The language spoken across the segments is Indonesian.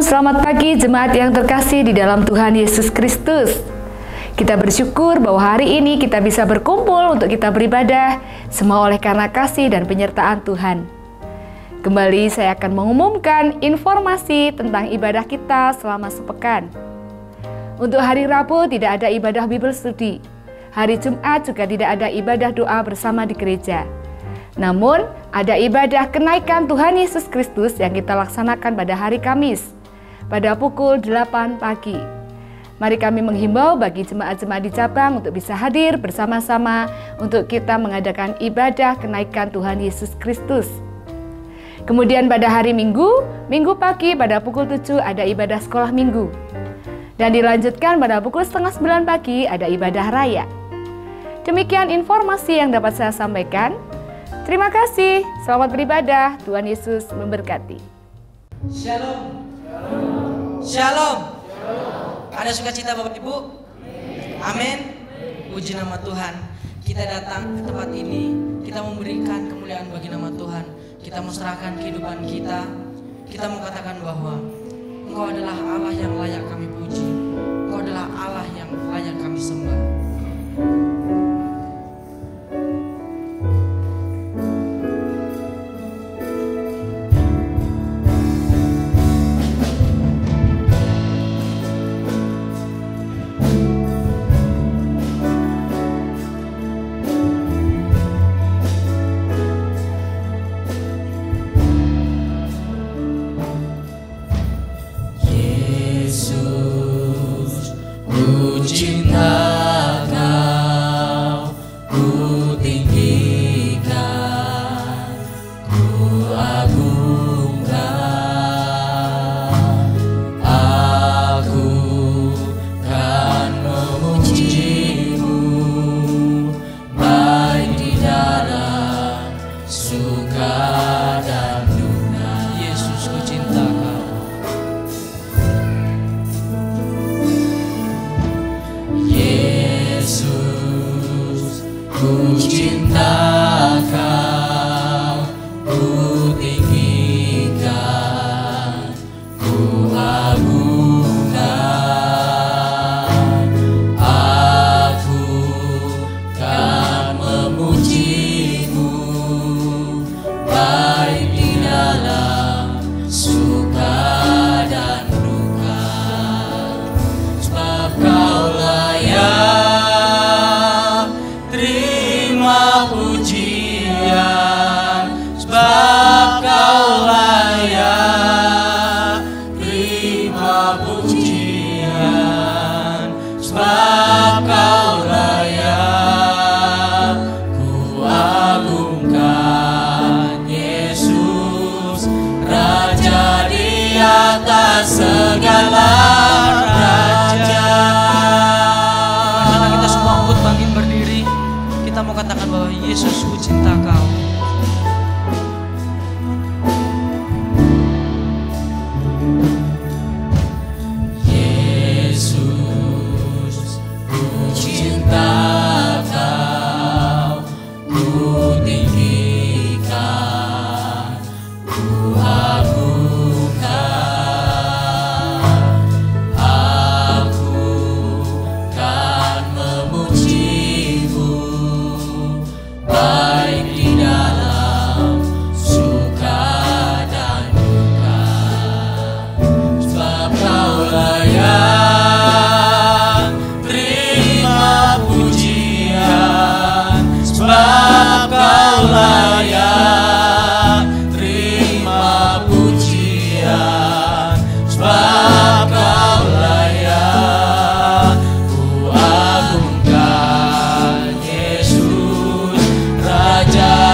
Shalom, selamat pagi jemaat yang terkasih di dalam Tuhan Yesus Kristus. Kita bersyukur bahwa hari ini kita bisa berkumpul untuk kita beribadah, semua oleh karena kasih dan penyertaan Tuhan. Kembali saya akan mengumumkan informasi tentang ibadah kita selama sepekan. Untuk hari Rabu tidak ada ibadah Bible Study. Hari Jumat juga tidak ada ibadah doa bersama di gereja. Namun, ada ibadah kenaikan Tuhan Yesus Kristus yang kita laksanakan pada hari Kamis, pada pukul 8 pagi. Mari kami menghimbau bagi jemaat-jemaat di cabang untuk bisa hadir bersama-sama untuk kita mengadakan ibadah kenaikan Tuhan Yesus Kristus. Kemudian pada hari Minggu pagi pada pukul 7 ada ibadah sekolah minggu. Dan dilanjutkan pada pukul 8:30 pagi ada ibadah raya. Demikian informasi yang dapat saya sampaikan. Terima kasih, selamat beribadah, Tuhan Yesus memberkati. Shalom. Shalom. Ada sukacita Bapak Ibu? Amin. Puji nama Tuhan. Kita datang ke tempat ini, kita memberikan kemuliaan bagi nama Tuhan. Kita menyerahkan kehidupan kita. Kita mau katakan bahwa Engkau adalah Allah yang layak kami puji. Engkau adalah Allah yang layak kami sembah. Yesus, ku cinta Kau. Yesus, ku cinta Kau, ku tinggikan, ku agungkan. Aku kan memuji-Mu, baik di dalam suka dan duka, sebab Kau layak terima pujian, sebab Kau layak terima pujian, sebab Kau layak ku agungkan. Yesus, Raja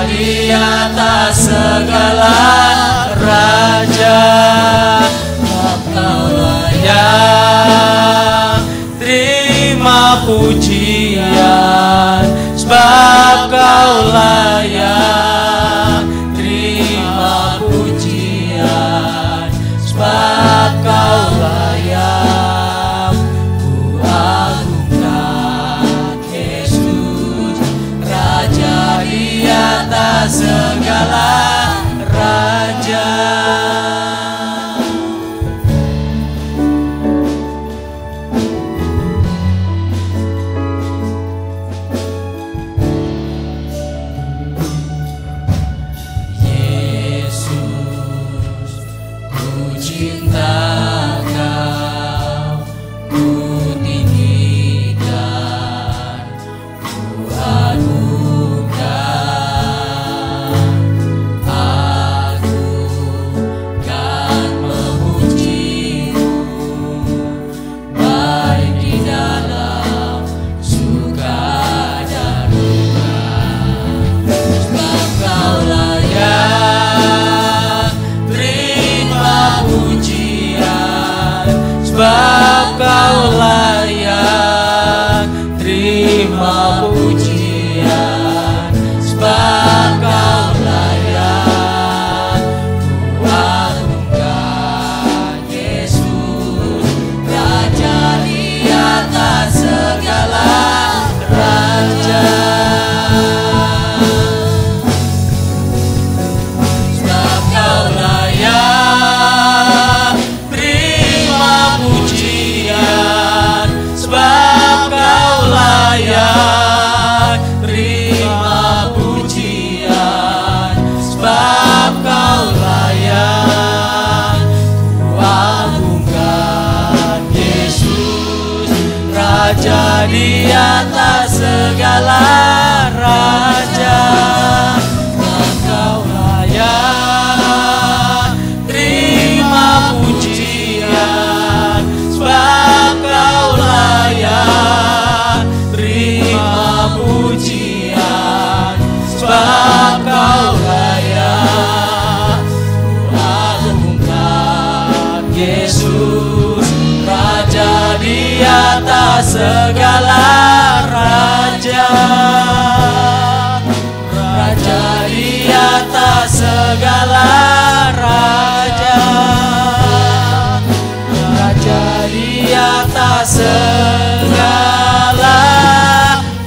di atas segala raja, sebab Kau layak terima pujian, sebab Kau layak terima pujian, sebab Kau layak ku agungkan. Yesus, Raja di atas segala raja. Raja di atas segala raja, Engkau layak terima pujian, sebab Kau layak terima pujian, sebab Kau layak. Agungkan Yesus, Raja di atas segala raja, Raja di atas segala raja, Raja di atas segala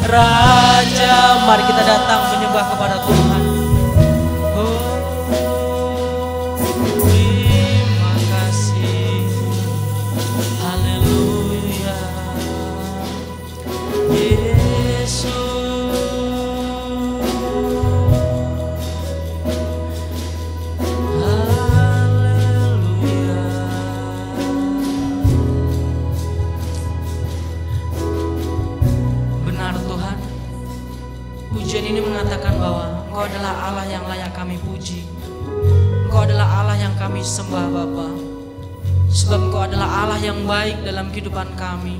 raja. Mari kita datang menyembah kepada Tuhan. Terima kasih, haleluya, Yesus. Haleluya. Benar Tuhan, pujian ini mengatakan bahwa Engkau adalah Allah yang layak kami puji. Engkau adalah Allah yang kami sembah Bapa. Sebab Engkau adalah Allah yang baik dalam kehidupan kami.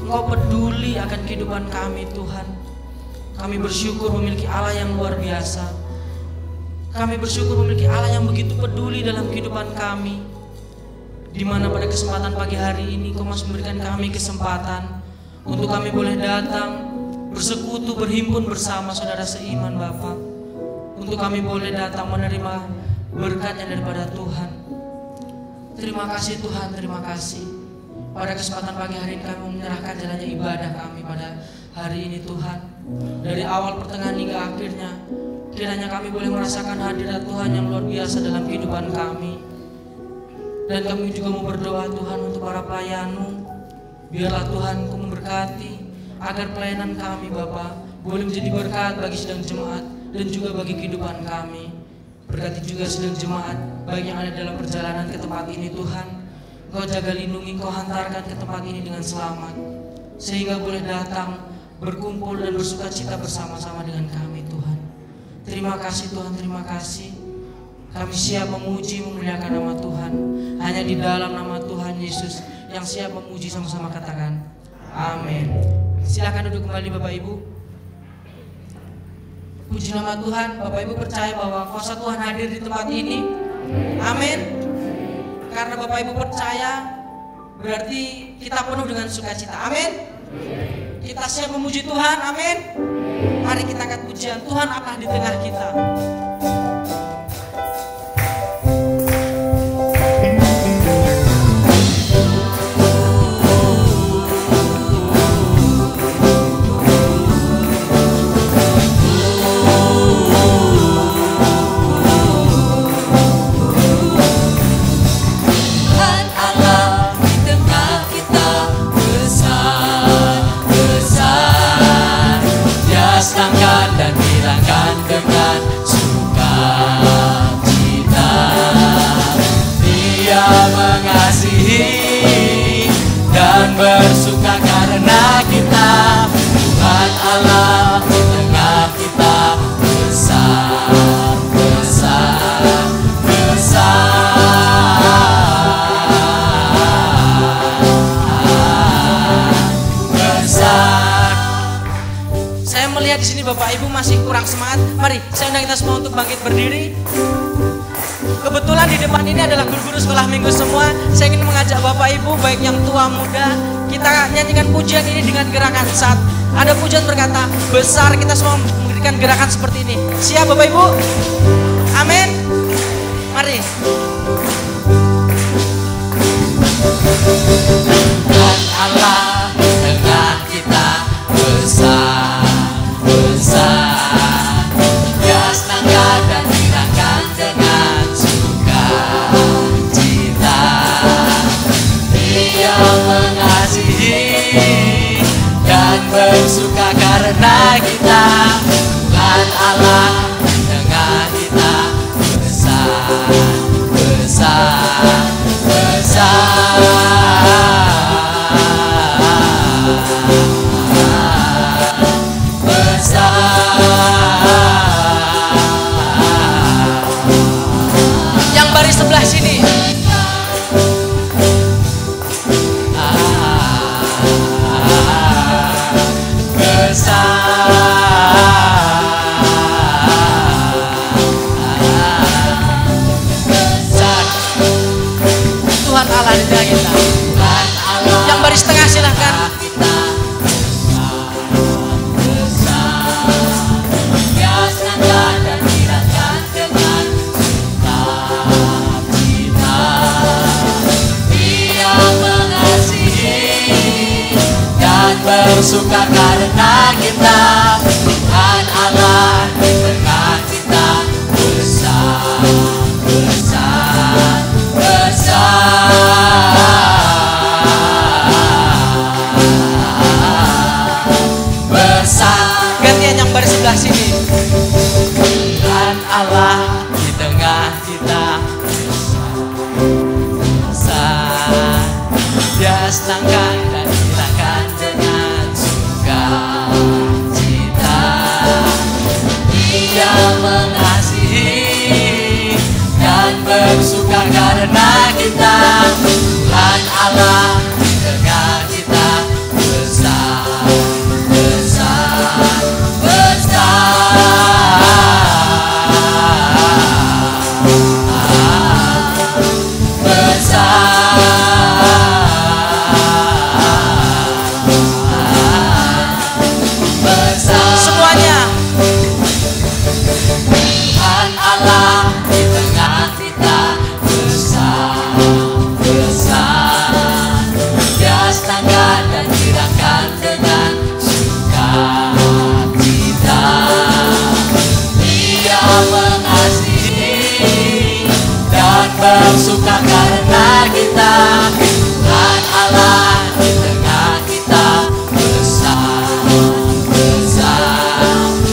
Engkau peduli akan kehidupan kami Tuhan. Kami bersyukur memiliki Allah yang luar biasa. Kami bersyukur memiliki Allah yang begitu peduli dalam kehidupan kami. Di mana pada kesempatan pagi hari ini Kau masih memberikan kami kesempatan untuk kami boleh datang bersekutu, berhimpun bersama saudara seiman Bapa. Untuk kami boleh datang menerima berkat yang daripada Tuhan. Terima kasih Tuhan, terima kasih. Pada kesempatan pagi hari ini kami menyerahkan jalannya ibadah kami pada hari ini Tuhan. Dari awal, pertengahan hingga akhirnya, kiranya kami boleh merasakan hadirat Tuhan yang luar biasa dalam kehidupan kami. Dan kami juga mau berdoa Tuhan untuk para pelayan-Mu. Biarlah Tuhan Kau memberkati agar pelayanan kami Bapa boleh menjadi berkat bagi sidang jemaat dan juga bagi kehidupan kami. Berkati juga sidang jemaat baik yang ada dalam perjalanan ke tempat ini Tuhan. Kau jaga lindungi, Kau hantarkan ke tempat ini dengan selamat, sehingga boleh datang berkumpul dan bersuka cita bersama-sama dengan kami Tuhan. Terima kasih Tuhan, terima kasih. Kami siap memuji, memuliakan nama Tuhan. Hanya di dalam nama Tuhan Yesus yang siap memuji, sama-sama katakan amin. Silakan duduk kembali Bapak Ibu. Puji nama Tuhan. Bapak Ibu percaya bahwa kuasa Tuhan hadir di tempat ini. Amin. Karena Bapak Ibu percaya, berarti kita penuh dengan sukacita. Amin. Kita siap memuji Tuhan. Amin. Mari kita angkat pujian. Tuhan Allah di tengah kita. Bersuka karena kita, Tuhan Allah di tengah kita, besar, besar, besar, besar. Saya melihat di sini Bapak Ibu masih kurang semangat. Mari saya undang kita semua untuk bangkit berdiri. Kebetulan di depan ini adalah guru-guru sekolah minggu semua. Saya ingin mengajak Bapak Ibu, baik yang tua muda, kita nyanyikan pujian ini dengan gerakan. Saat ada pujian berkata besar, kita semua memberikan gerakan seperti ini. Siap Bapak Ibu? Amin. Mari. Tuhan Allah tengah kita, besar, besar, Dia sangka dan dirangkan dengan sukacita. Dia mengasihi dan bersuka karena kita, Tuhan Allah tengah kita, besar, besar, besar. tengah silahkan. Kita besar, biasakan dan girakan dengan sukacita. Dia mengasihi dan bersuka karena kita. Tuhan Allah di tengah kita besar, besar, besar. Gantian yang baris sebelah sini. Tuhan Allah di tengah kita besar, Dia senangkan dan girakan dengan sukacita. Dia mengasihi dan bersuka karena kita. Tuhan Allah di tengah kita besar, besar, Semuanya. Tuhan Allah di tengah kita besar, besar. Dia senangkan dan girakan dengan sukacita. Dia mengasihi dan bersuka karena kita. Tuhan Allah di tengah kita besar, besar,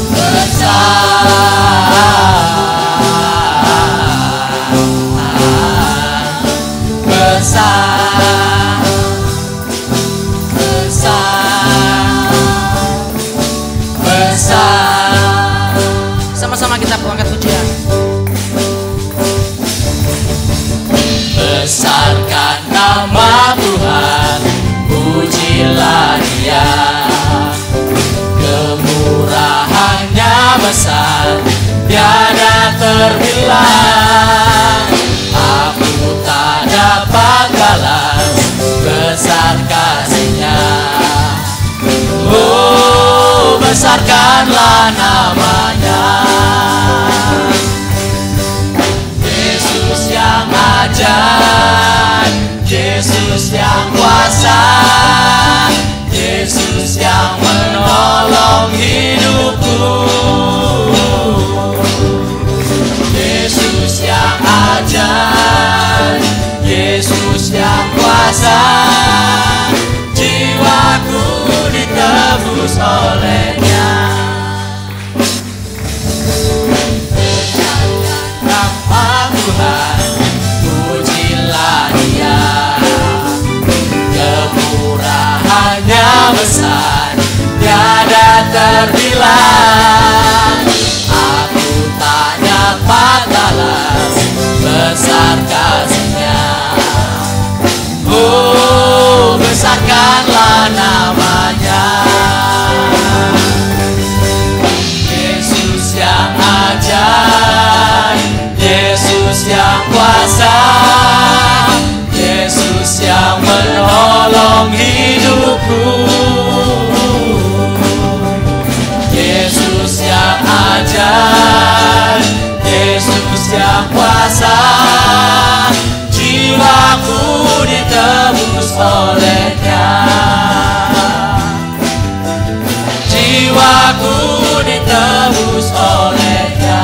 besar, besar, besar. Sama-sama kita angkat pujian. Besarkan nama Tuhan, pujilah Dia. Kemurahannya besar, tiada terbilang. Aku tak dapat balas besar kasih-Nya. Oh, besarkanlah namanya. Yesus yang ajaib, Yesus yang kuasa, Yesus yang menolong hidupku. Yesus yang ajaib, Yesus yang kuasa, jiwaku ditebus oleh-Nya. Nama Tuhan, pujilah Dia. Kemurahannya besar, tiada terbilang. Aku tak dapat balas besar kasih-Nya. Oh, besarkanlah namanya. Yesus yang ajaib, Yesus yang kuasa, Yesus yang menolong hidupku. Yesus yang ajaib, Yesus yang kuasa, jiwaku ditebus oleh-Nya. Jiwaku ditebus oleh-Nya.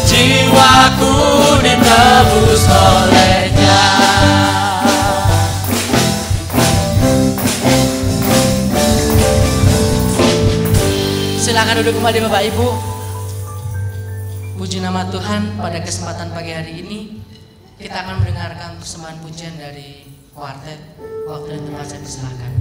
Jiwaku ditebus oleh-Nya. Silakan duduk kembali Bapak Ibu. Puji nama Tuhan, pada kesempatan pagi hari ini kita akan mendengarkan persembahan pujian dari kuartet. Waktu dan tempat saya diserahkan.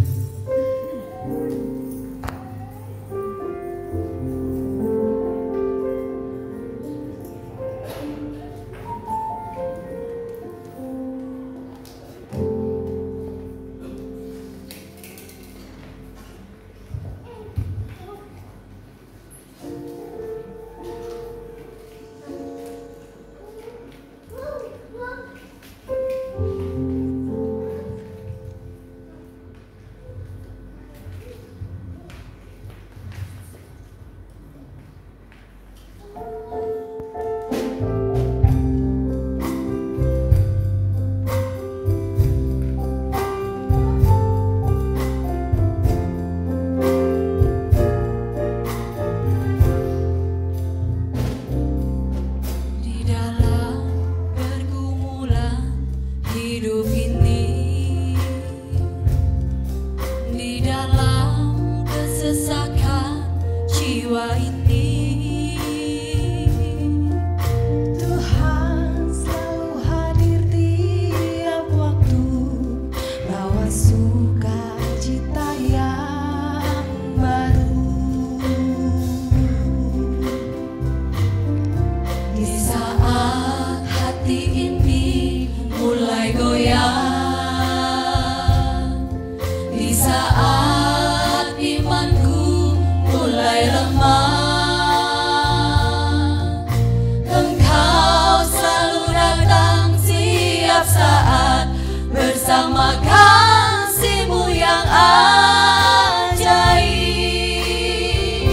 sukacita yang baru. Di saat hati ini mulai goyang, di saat imanku mulai lemah, Engkau selalu datang setiap saat bersama kasih-Mu yang ajaib.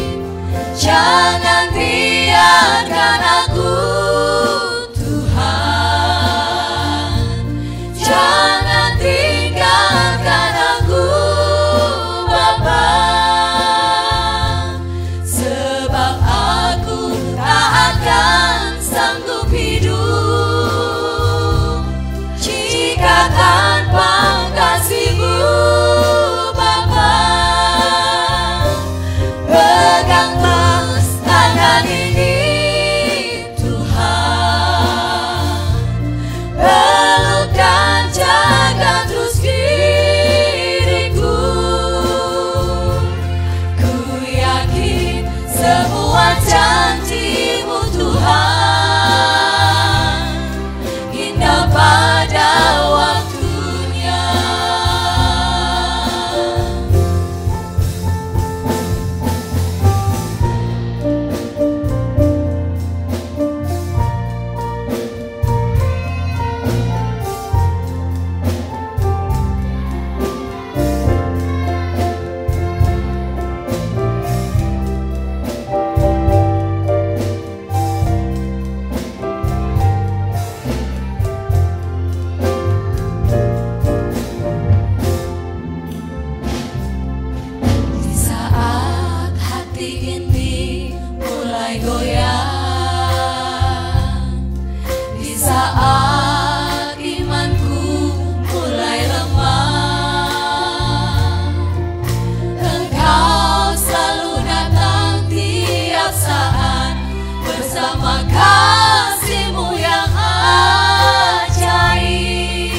Jangan biarkan aku, Tuhan, jangan tinggalkan aku, Bapa, sebab aku tak akan sanggup hidup jika tanpa kasih-Mu, Bapa. Pegang terus tangan ini, Tuhan, peluk dan jaga terus diriku. Ku yakin semua janji-Mu, Tuhan, indah pada waktunya. Di saat hati ini mulai goyang, di saat imanku mulai lemah, Engkau selalu datang tiap saat bersama kasih-Mu yang ajaib.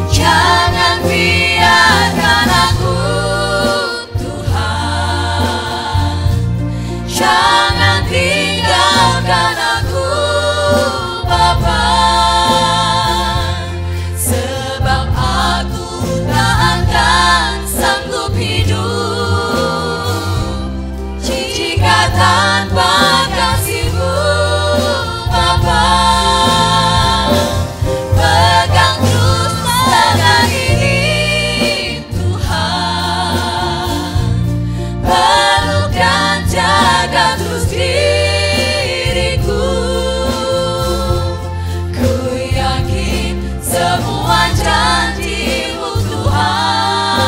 Jangan biarkan aku, Tuhan, jangan tinggalkan aku, Bapa, sebab aku tak akan sanggup hidup jika tanpa kasih-Mu, Bapa. Pegang terus tangan ini, Tuhan, peluk dan jaga terus diriku. Ku yakin semua janji-Mu, Tuhan,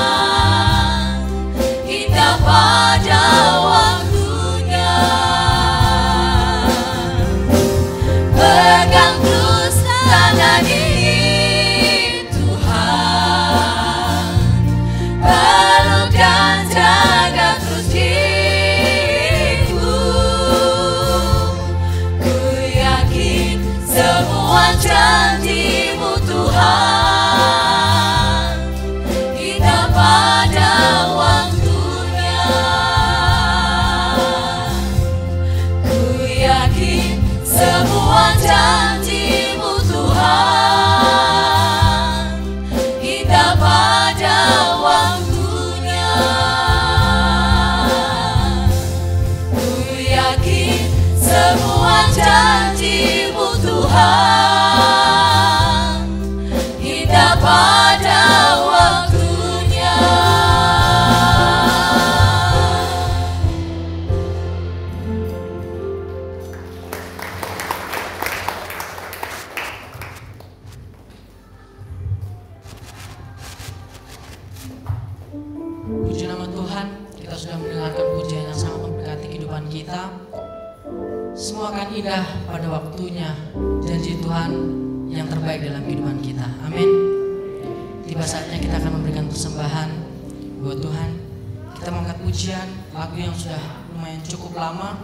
indah pada waktunya. Pegang terus tangan ini, Tuhan, peluk dan jaga terus diriku. Ku yakin semua janji-Mu, Tuhan, indah pada waktunya. Ku yakin semua janji-Mu, Tuhan, indah pada waktunya. Ku yakin semua janji-Mu, Tuhan, indah pada waktunya. Puji nama Tuhan, kita sudah mendengarkan pujian yang sangat memberkati kehidupan kita. Semua akan indah pada waktunya, janji Tuhan yang terbaik dalam kehidupan kita. Amin. Tiba saatnya kita akan memberikan persembahan buat Tuhan. Kita mengangkat pujian, lagu yang sudah lumayan cukup lama.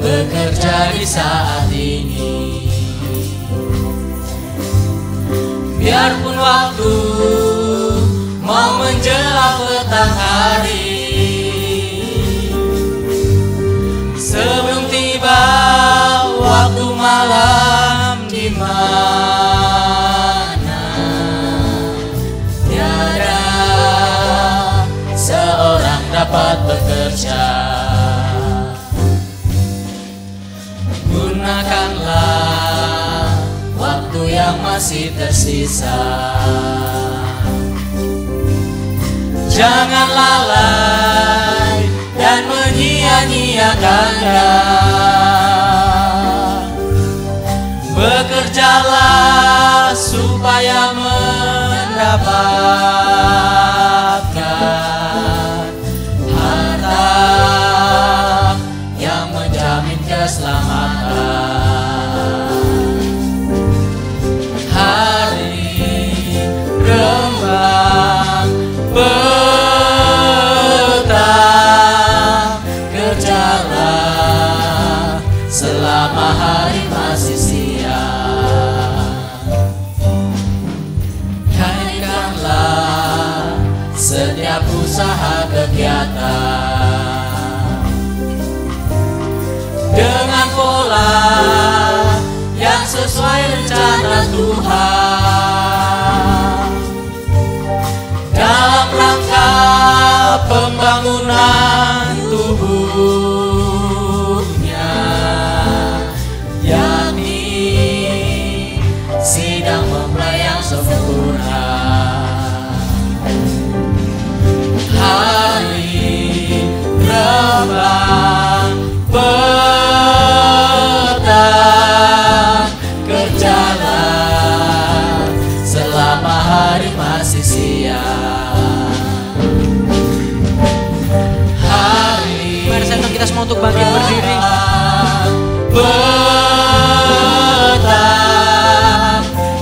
bekerja di saat ini. Biarpun waktu mau menjelang petang hari, sebelum tiba waktu malam di mana tiada seorang dapat bekerja. Gunakanlah waktu yang masih tersisa, jangan lalai dan menyia-nyiakannya. Bekerjalah supaya mendapatkan harta yang menjamin keselamatan. Hari rembang petang, kerjalah selama hari masih siang. Kaitkanlah setiap usaha kegiatan dengan pola yang sesuai rencana Tuhan, dalam rangka pembangunan tubuhnya, yakni sidang mempelai yang sempurna. Hari rembang petang, kerjalah selama hari masih siang. Mari saya undang kita semua untuk bangkit berdiri. Petang,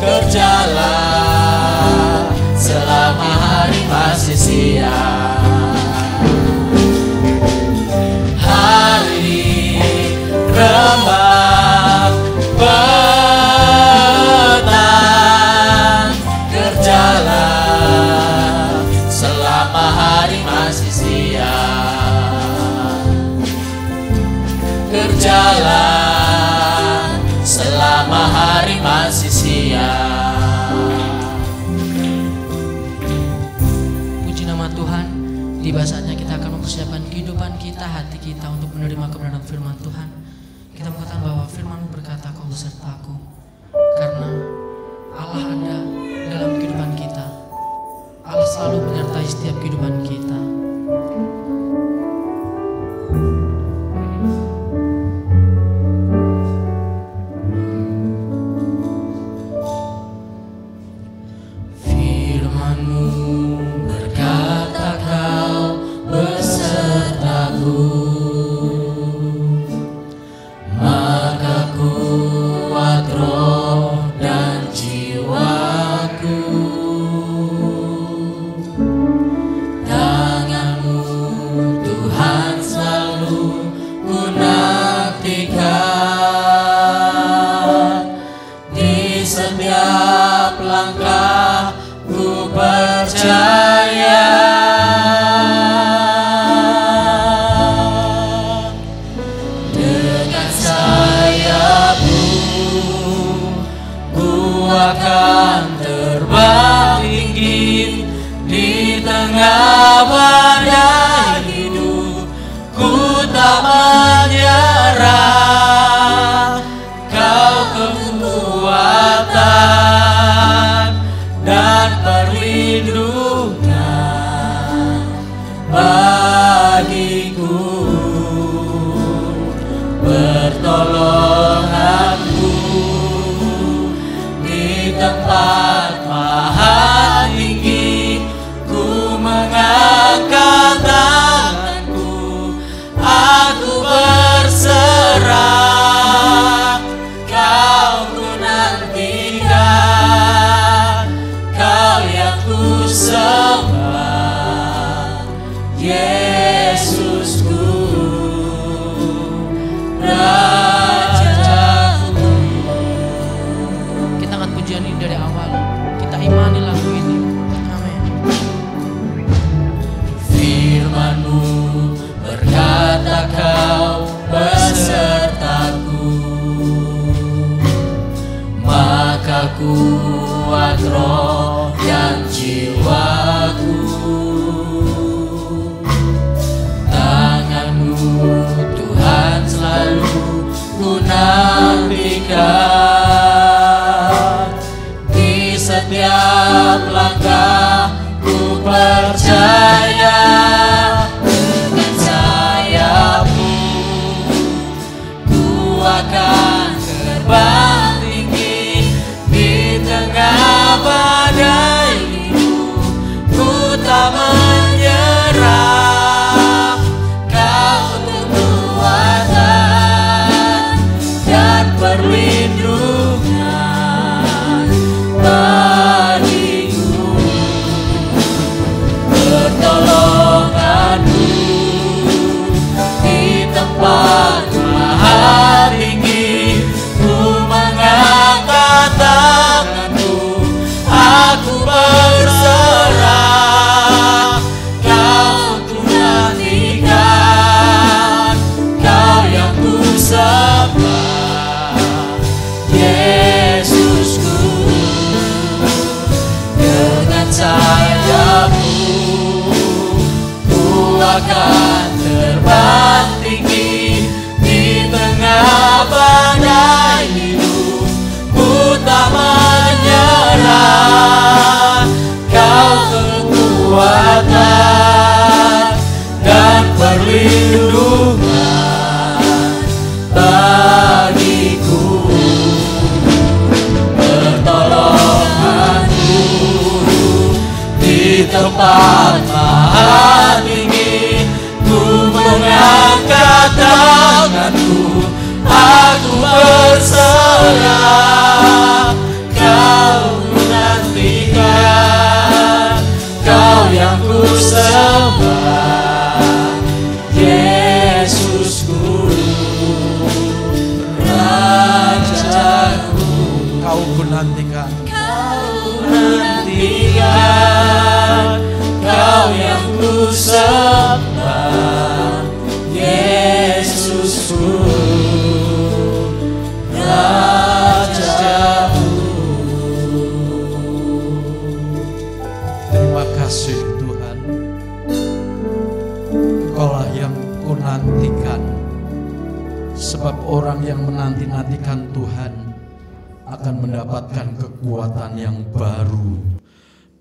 kerjalah selama hari masih siang. Hari rembang petang, kerjalah selama hari masih siang. Kerjalah selama hari masih siang. Puji nama Tuhan. Tiba saatnya kita akan mempersiapkan kehidupan kita, hati kita untuk menerima kebenaran firman Tuhan. Kita mengatakan bahwa firman berkata, kau besertaku. Karena Allah ada dalam kehidupan kita. Allah selalu menyertai setiap kehidupan kita. Firman-Mu berkata kau besertaku, maka kuat roh dan jiwaku. Tangan-Mu Tuhan selalu ku nantikan, di setiap langkah ku percaya. Dengan sayap-Mu ku akan terbang tinggi di tengah badai hidup. Ku tak menyerah, kau kekuatan dan perlindungan bagiku. Pertolonganku di tengah akan terbang tinggi di tengah badai hidup. Ku tak menyerah, Kau kekuatan dan perlindungan bagiku. Pertolongan-Mu di tempat maha tinggi. Ku mengangkat tanganku, aku berserah. Kau ku nantikan, Kau yang ku sembah, Yesusku. Dengan sayap-Mu ku akan terbang tinggi di tengah badai hidup. Ku tak menyerah, Kau kekuatan dan perlindungan bagiku. Pertolongan-Mu di tempat maha tinggi. Ku mengangkat tanganku, aku berserah. Kau nantikan, Kau yang ku sembah, Yesusku, Rajaku. Kau ku nantikan, Nantikan, Kau yang ku sembah, Yesusku, Rajaku. terima kasih Tuhan. Engkaulah yang ku nantikan. Sebab orang yang menanti-nantikan Tuhan akan mendapatkan kekuatan yang baru.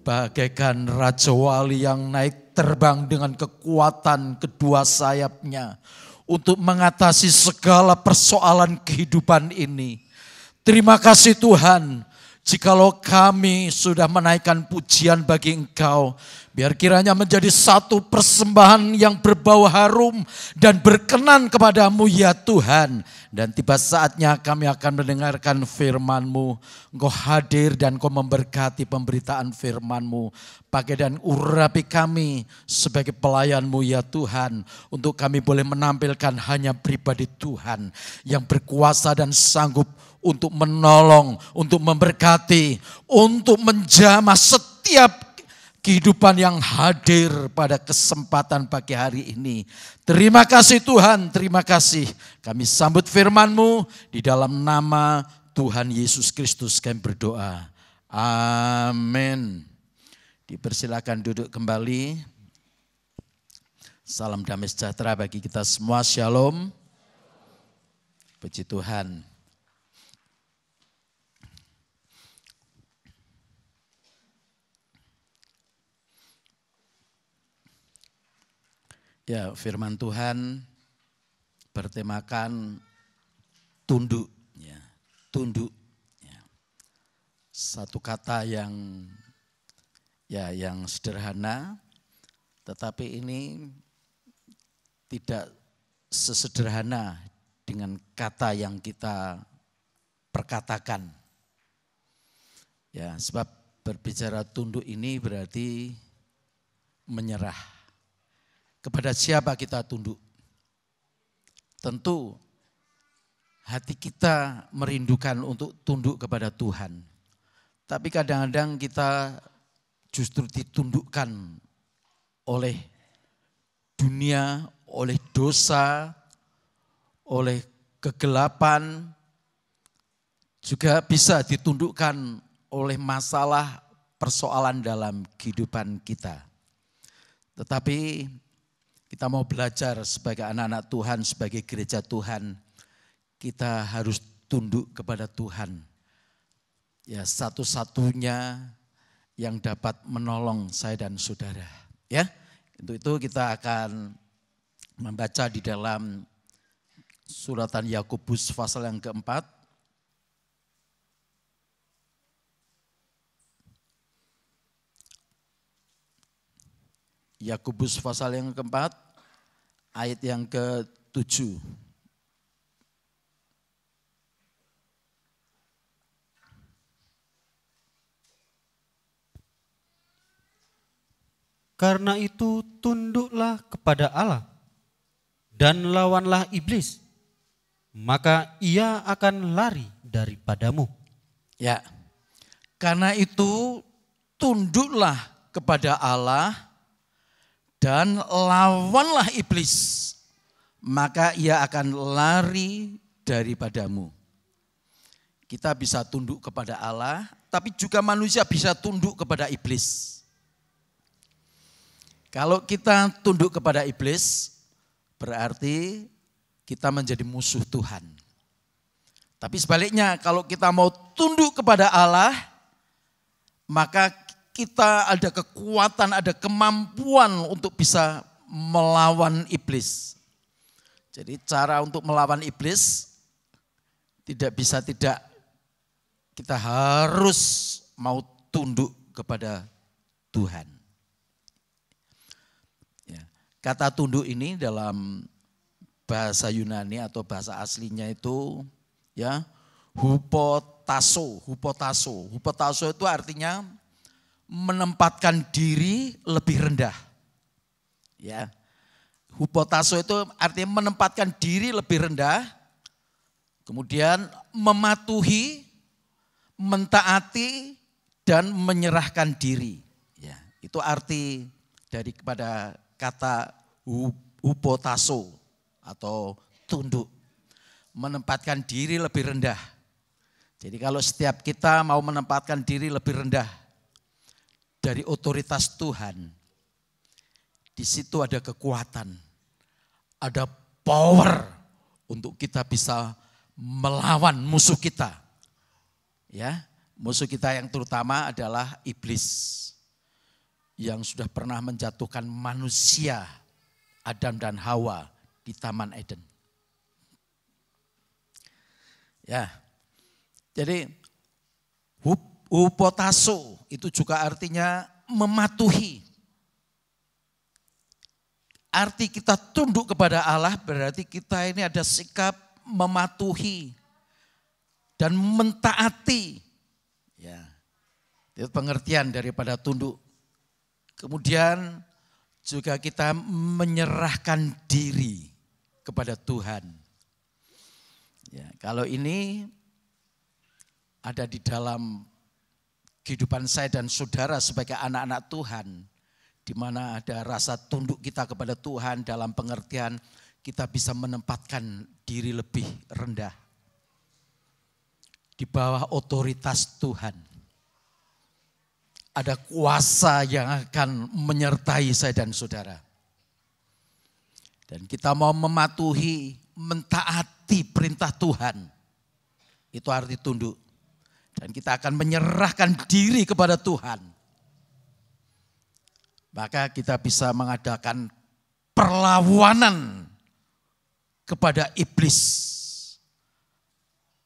Bagaikan Raja Wali yang naik terbang dengan kekuatan kedua sayapnya untuk mengatasi segala persoalan kehidupan ini. Terima kasih Tuhan, jikalau kami sudah menaikkan pujian bagi Engkau, biar kiranya menjadi satu persembahan yang berbau harum dan berkenan kepadamu ya Tuhan. Dan tiba saatnya kami akan mendengarkan firman-Mu. Engkau hadir dan Engkau memberkati pemberitaan firman-Mu. Pakai dan urapi kami sebagai pelayan-Mu ya Tuhan. Untuk kami boleh menampilkan hanya pribadi Tuhan yang berkuasa dan sanggup untuk menolong, untuk memberkati, untuk menjamah setiap kehidupan yang hadir pada kesempatan pagi hari ini. Terima kasih Tuhan, terima kasih. Kami sambut firman-Mu di dalam nama Tuhan Yesus Kristus kami berdoa. Amin. Dipersilakan duduk kembali. Salam damai sejahtera bagi kita semua. Shalom. Puji Tuhan. Ya, firman Tuhan bertemakan tunduk, ya, tunduk. Ya. Satu kata yang sederhana, tetapi ini tidak sesederhana dengan kata yang kita perkatakan. Ya, sebab berbicara tunduk ini berarti menyerah. Kepada siapa kita tunduk? Tentu hati kita merindukan untuk tunduk kepada Tuhan. Tapi kadang-kadang kita justru ditundukkan oleh dunia, oleh dosa, oleh kegelapan. Juga bisa ditundukkan oleh masalah persoalan dalam kehidupan kita. Tetapi kita mau belajar sebagai anak-anak Tuhan, sebagai gereja Tuhan, kita harus tunduk kepada Tuhan. Ya, satu-satunya yang dapat menolong saya dan saudara. Ya, untuk itu kita akan membaca di dalam Suratan Yakobus pasal yang keempat. Yakobus pasal yang keempat, ayat yang ke-7. Karena itu tunduklah kepada Allah dan lawanlah iblis, maka ia akan lari daripadamu. Ya, karena itu tunduklah kepada Allah dan lawanlah iblis, maka ia akan lari daripadamu. Kita bisa tunduk kepada Allah, tapi juga manusia bisa tunduk kepada iblis. Kalau kita tunduk kepada iblis, berarti kita menjadi musuh Tuhan. Tapi sebaliknya, kalau kita mau tunduk kepada Allah, maka kita ada kekuatan, ada kemampuan untuk bisa melawan iblis. Jadi cara untuk melawan iblis tidak bisa tidak, kita harus mau tunduk kepada Tuhan. Kata tunduk ini dalam bahasa Yunani atau bahasa aslinya itu ya hupotasso. Hupotasso itu artinya menempatkan diri lebih rendah. Ya. Hupotasso itu artinya menempatkan diri lebih rendah, kemudian mematuhi, mentaati dan menyerahkan diri. Ya, itu arti daripada kata hupotasso atau tunduk, menempatkan diri lebih rendah. Jadi kalau setiap kita mau menempatkan diri lebih rendah dari otoritas Tuhan, di situ ada kekuatan, ada power untuk kita bisa melawan musuh kita. Ya, musuh kita yang terutama adalah iblis, yang sudah pernah menjatuhkan manusia, Adam dan Hawa di Taman Eden. Ya, jadi hupotasso itu juga artinya mematuhi. Arti kita tunduk kepada Allah berarti kita ini ada sikap mematuhi dan mentaati. Ya, itu pengertian daripada tunduk. Kemudian juga kita menyerahkan diri kepada Tuhan. Ya, kalau ini ada di dalam kehidupan saya dan saudara sebagai anak-anak Tuhan, di mana ada rasa tunduk kita kepada Tuhan dalam pengertian kita bisa menempatkan diri lebih rendah di bawah otoritas Tuhan. Ada kuasa yang akan menyertai saya dan saudara. Dan kita mau mematuhi, mentaati perintah Tuhan. Itu arti tunduk. Dan kita akan menyerahkan diri kepada Tuhan. Maka kita bisa mengadakan perlawanan kepada iblis.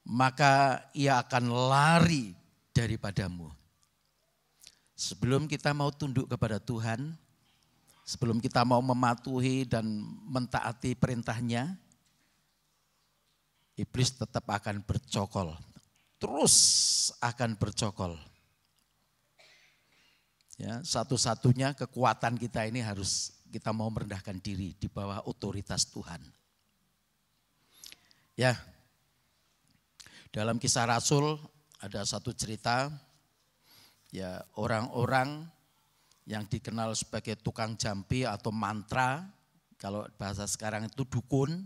Maka ia akan lari daripadamu. Sebelum kita mau tunduk kepada Tuhan, sebelum kita mau mematuhi dan mentaati perintahnya, iblis tetap akan bercokol, terus akan bercokol. Ya, satu-satunya kekuatan kita ini harus kita mau merendahkan diri di bawah otoritas Tuhan. Ya, dalam Kisah Rasul ada satu cerita. Ya, orang-orang yang dikenal sebagai tukang jampi atau mantra, kalau bahasa sekarang itu dukun,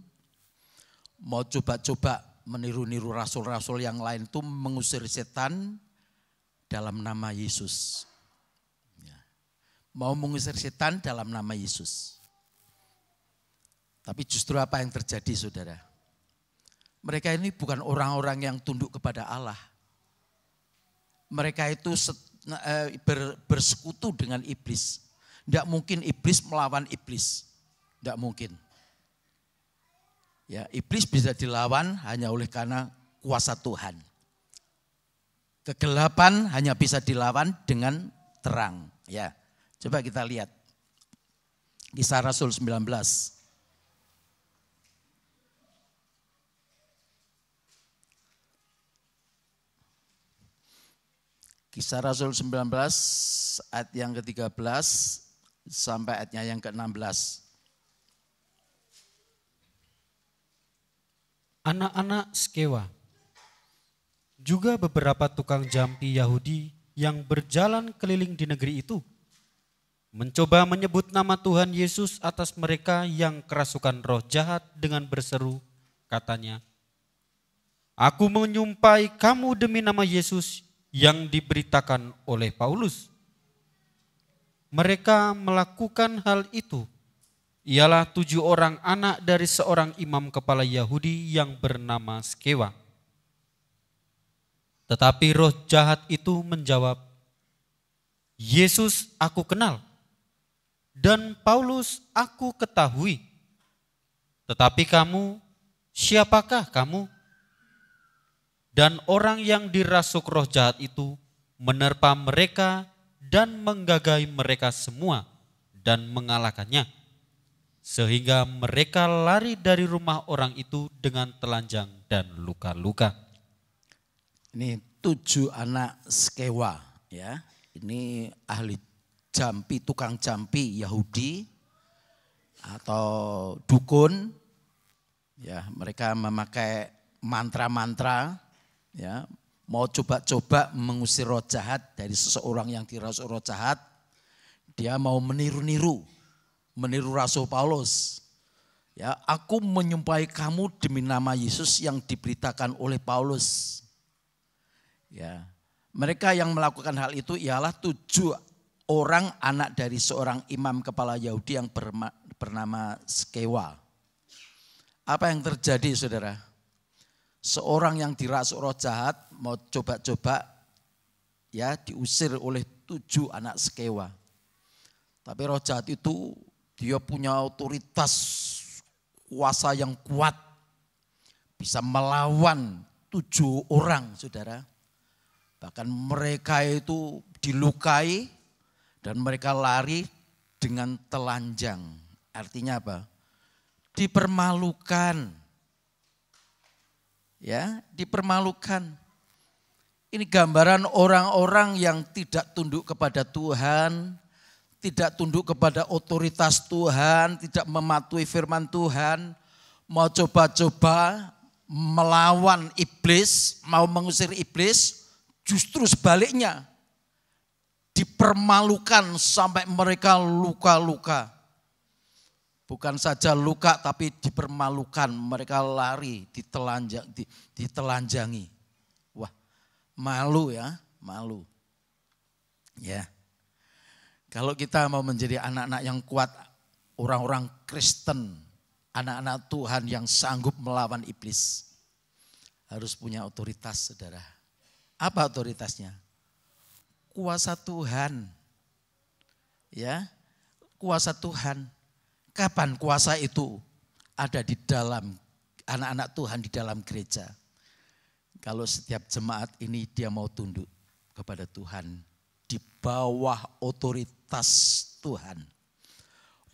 mau coba-coba meniru-niru rasul-rasul yang lain itu mengusir setan dalam nama Yesus. Ya. Mau mengusir setan dalam nama Yesus. Tapi justru apa yang terjadi, saudara? Mereka ini bukan orang-orang yang tunduk kepada Allah. Mereka itu bersekutu dengan iblis. Tidak mungkin iblis melawan iblis. Tidak mungkin. Ya, iblis bisa dilawan hanya oleh karena kuasa Tuhan. Kegelapan hanya bisa dilawan dengan terang. Ya, coba kita lihat Kisah Rasul 19. Kisah Rasul 19 ayat yang ke-13 sampai ayatnya yang ke-16. Anak-anak Skewa, juga beberapa tukang jampi Yahudi yang berjalan keliling di negeri itu, mencoba menyebut nama Tuhan Yesus atas mereka yang kerasukan roh jahat dengan berseru, katanya, "Aku menyumpai kamu demi nama Yesus yang diberitakan oleh Paulus." Mereka melakukan hal itu. Ialah 7 orang anak dari seorang imam kepala Yahudi yang bernama Skewa. Tetapi roh jahat itu menjawab, "Yesus aku kenal, dan Paulus aku ketahui. Tetapi kamu, siapakah kamu?" Dan orang yang dirasuk roh jahat itu menerpa mereka dan menggagahi mereka semua dan mengalahkannya. Sehingga mereka lari dari rumah orang itu dengan telanjang dan luka-luka. Ini 7 anak Skewa, ya. Ini ahli jampi, tukang jampi Yahudi atau dukun. Ya, mereka memakai mantra-mantra, ya, mau coba-coba mengusir roh jahat dari seseorang yang dirasuk roh jahat. Dia mau meniru Rasul Paulus. Ya, aku menyumpai kamu demi nama Yesus yang diberitakan oleh Paulus. Ya, mereka yang melakukan hal itu ialah 7 orang anak dari seorang imam kepala Yahudi yang bernama Skewa. Apa yang terjadi, saudara? Seorang yang dirasuk roh jahat mau coba-coba, ya, diusir oleh 7 anak Skewa. Tapi roh jahat itu dia punya otoritas kuasa yang kuat. Bisa melawan 7 orang, saudara. Bahkan mereka itu dilukai dan mereka lari dengan telanjang. Artinya apa? Dipermalukan. Ya, dipermalukan. Ini gambaran orang-orang yang tidak tunduk kepada Tuhan, tidak tunduk kepada otoritas Tuhan, tidak mematuhi firman Tuhan, mau coba-coba melawan iblis, mau mengusir iblis, justru sebaliknya dipermalukan sampai mereka luka-luka. Bukan saja luka tapi dipermalukan, mereka lari, ditelanjangi. Wah, malu ya, malu. Ya. Kalau kita mau menjadi anak-anak yang kuat, orang-orang Kristen, anak-anak Tuhan yang sanggup melawan iblis, harus punya otoritas, saudara. Apa otoritasnya? Kuasa Tuhan. Ya, kuasa Tuhan. Kapan kuasa itu ada di dalam anak-anak Tuhan di dalam gereja? Kalau setiap jemaat ini dia mau tunduk kepada Tuhan, di bawah otoritas Tuhan,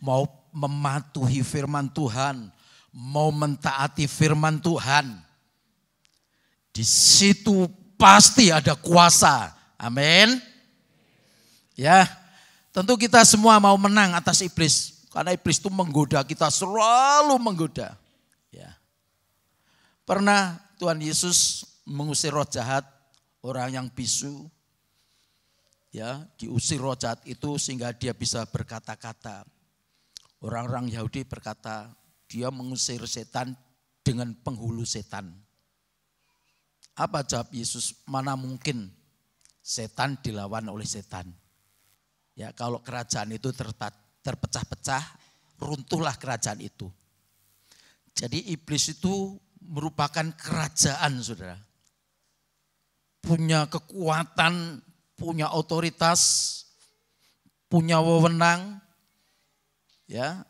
mau mematuhi firman Tuhan, mau mentaati firman Tuhan, di situ pasti ada kuasa. Amin. Ya, tentu kita semua mau menang atas iblis, karena iblis itu menggoda kita, selalu menggoda. Ya. Pernah Tuhan Yesus mengusir roh jahat, orang yang bisu, ya, diusir roh jahat itu sehingga dia bisa berkata-kata. Orang-orang Yahudi berkata, dia mengusir setan dengan penghulu setan. Apa jawab Yesus? Mana mungkin setan dilawan oleh setan. Ya, kalau kerajaan itu terpecah-pecah, runtuhlah kerajaan itu. Jadi iblis itu merupakan kerajaan, saudara. Punya kekuatan, punya otoritas, punya wewenang, ya,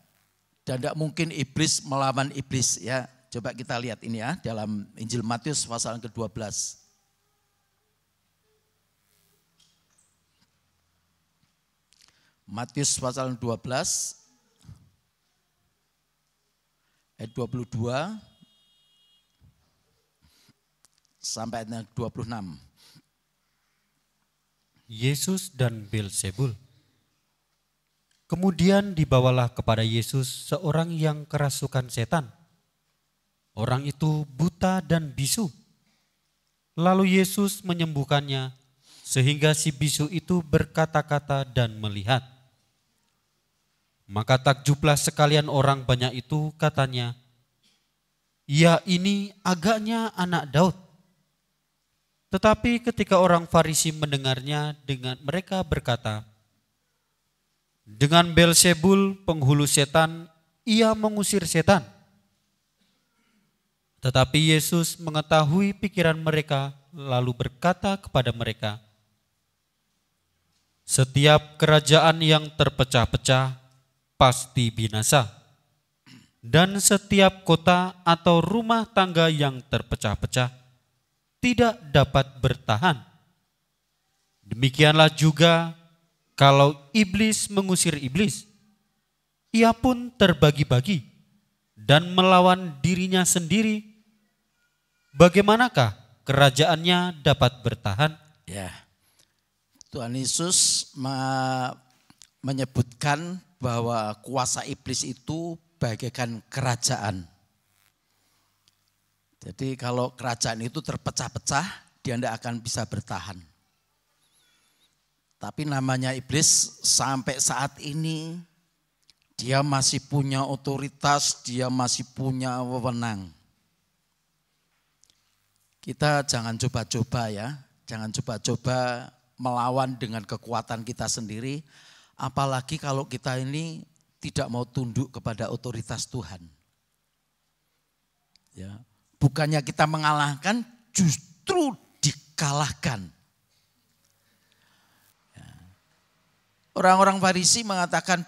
dan tidak mungkin iblis melawan iblis, ya. Coba kita lihat ini ya dalam Injil Matius pasal ke-12. Matius pasal 12 ayat 22 sampai ayat 26. Yesus dan Beelzebul. Kemudian dibawalah kepada Yesus seorang yang kerasukan setan. Orang itu buta dan bisu. Lalu Yesus menyembuhkannya sehingga si bisu itu berkata-kata dan melihat. Maka takjublah sekalian orang banyak itu, katanya, "Ya, ini agaknya anak Daud." Tetapi ketika orang Farisi mendengarnya, dengan mereka berkata, "Dengan Beelzebul, penghulu setan, ia mengusir setan." Tetapi Yesus mengetahui pikiran mereka, lalu berkata kepada mereka, "Setiap kerajaan yang terpecah-pecah pasti binasa, dan setiap kota atau rumah tangga yang terpecah-pecah tidak dapat bertahan. Demikianlah juga kalau iblis mengusir iblis, ia pun terbagi-bagi dan melawan dirinya sendiri. Bagaimanakah kerajaannya dapat bertahan?" Ya, Tuhan Yesus menyebutkan bahwa kuasa iblis itu bagaikan kerajaan. Jadi kalau kerajaan itu terpecah-pecah, dia tidak akan bisa bertahan. Tapi namanya iblis sampai saat ini, dia masih punya otoritas, dia masih punya wewenang. Kita jangan coba-coba ya, jangan coba-coba melawan dengan kekuatan kita sendiri. Apalagi kalau kita ini tidak mau tunduk kepada otoritas Tuhan. Ya, bukannya kita mengalahkan, justru dikalahkan. Ya. Orang-orang Farisi mengatakan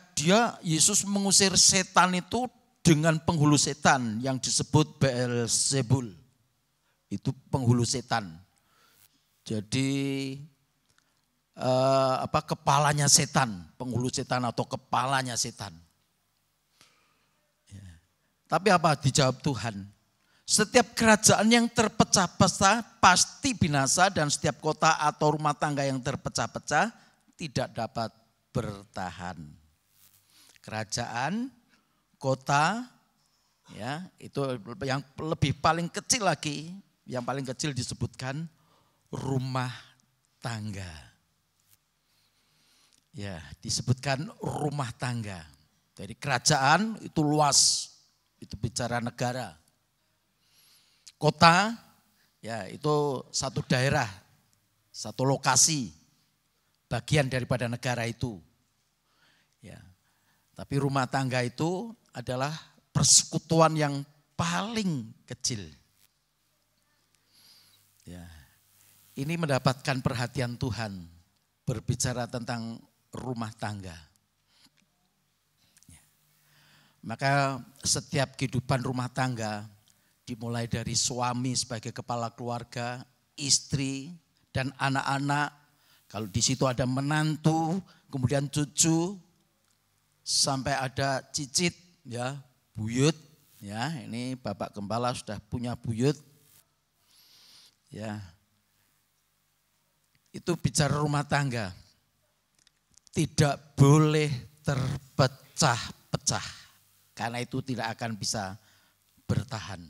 Yesus mengusir setan itu dengan penghulu setan yang disebut Beelzebul. Itu penghulu setan. Jadi kepalanya setan, penghulu setan atau kepalanya setan. Ya. Tapi apa dijawab Tuhan? Setiap kerajaan yang terpecah-pecah pasti binasa, dan setiap kota atau rumah tangga yang terpecah-pecah tidak dapat bertahan. Kerajaan, kota, ya itu yang lebih paling kecil lagi, yang paling kecil disebutkan rumah tangga. Ya, disebutkan rumah tangga. Jadi kerajaan itu luas, itu bicara negara. Kota, ya itu satu daerah, satu lokasi, bagian daripada negara itu. Ya, tapi rumah tangga itu adalah persekutuan yang paling kecil. Ya, ini mendapatkan perhatian Tuhan, berbicara tentang rumah tangga. Maka setiap kehidupan rumah tangga dimulai dari suami sebagai kepala keluarga, istri dan anak-anak. Kalau di situ ada menantu, kemudian cucu, sampai ada cicit, ya, buyut, ya. Ini Bapak Gembala sudah punya buyut, ya. Itu bicara rumah tangga. Tidak boleh terpecah-pecah, karena itu tidak akan bisa bertahan.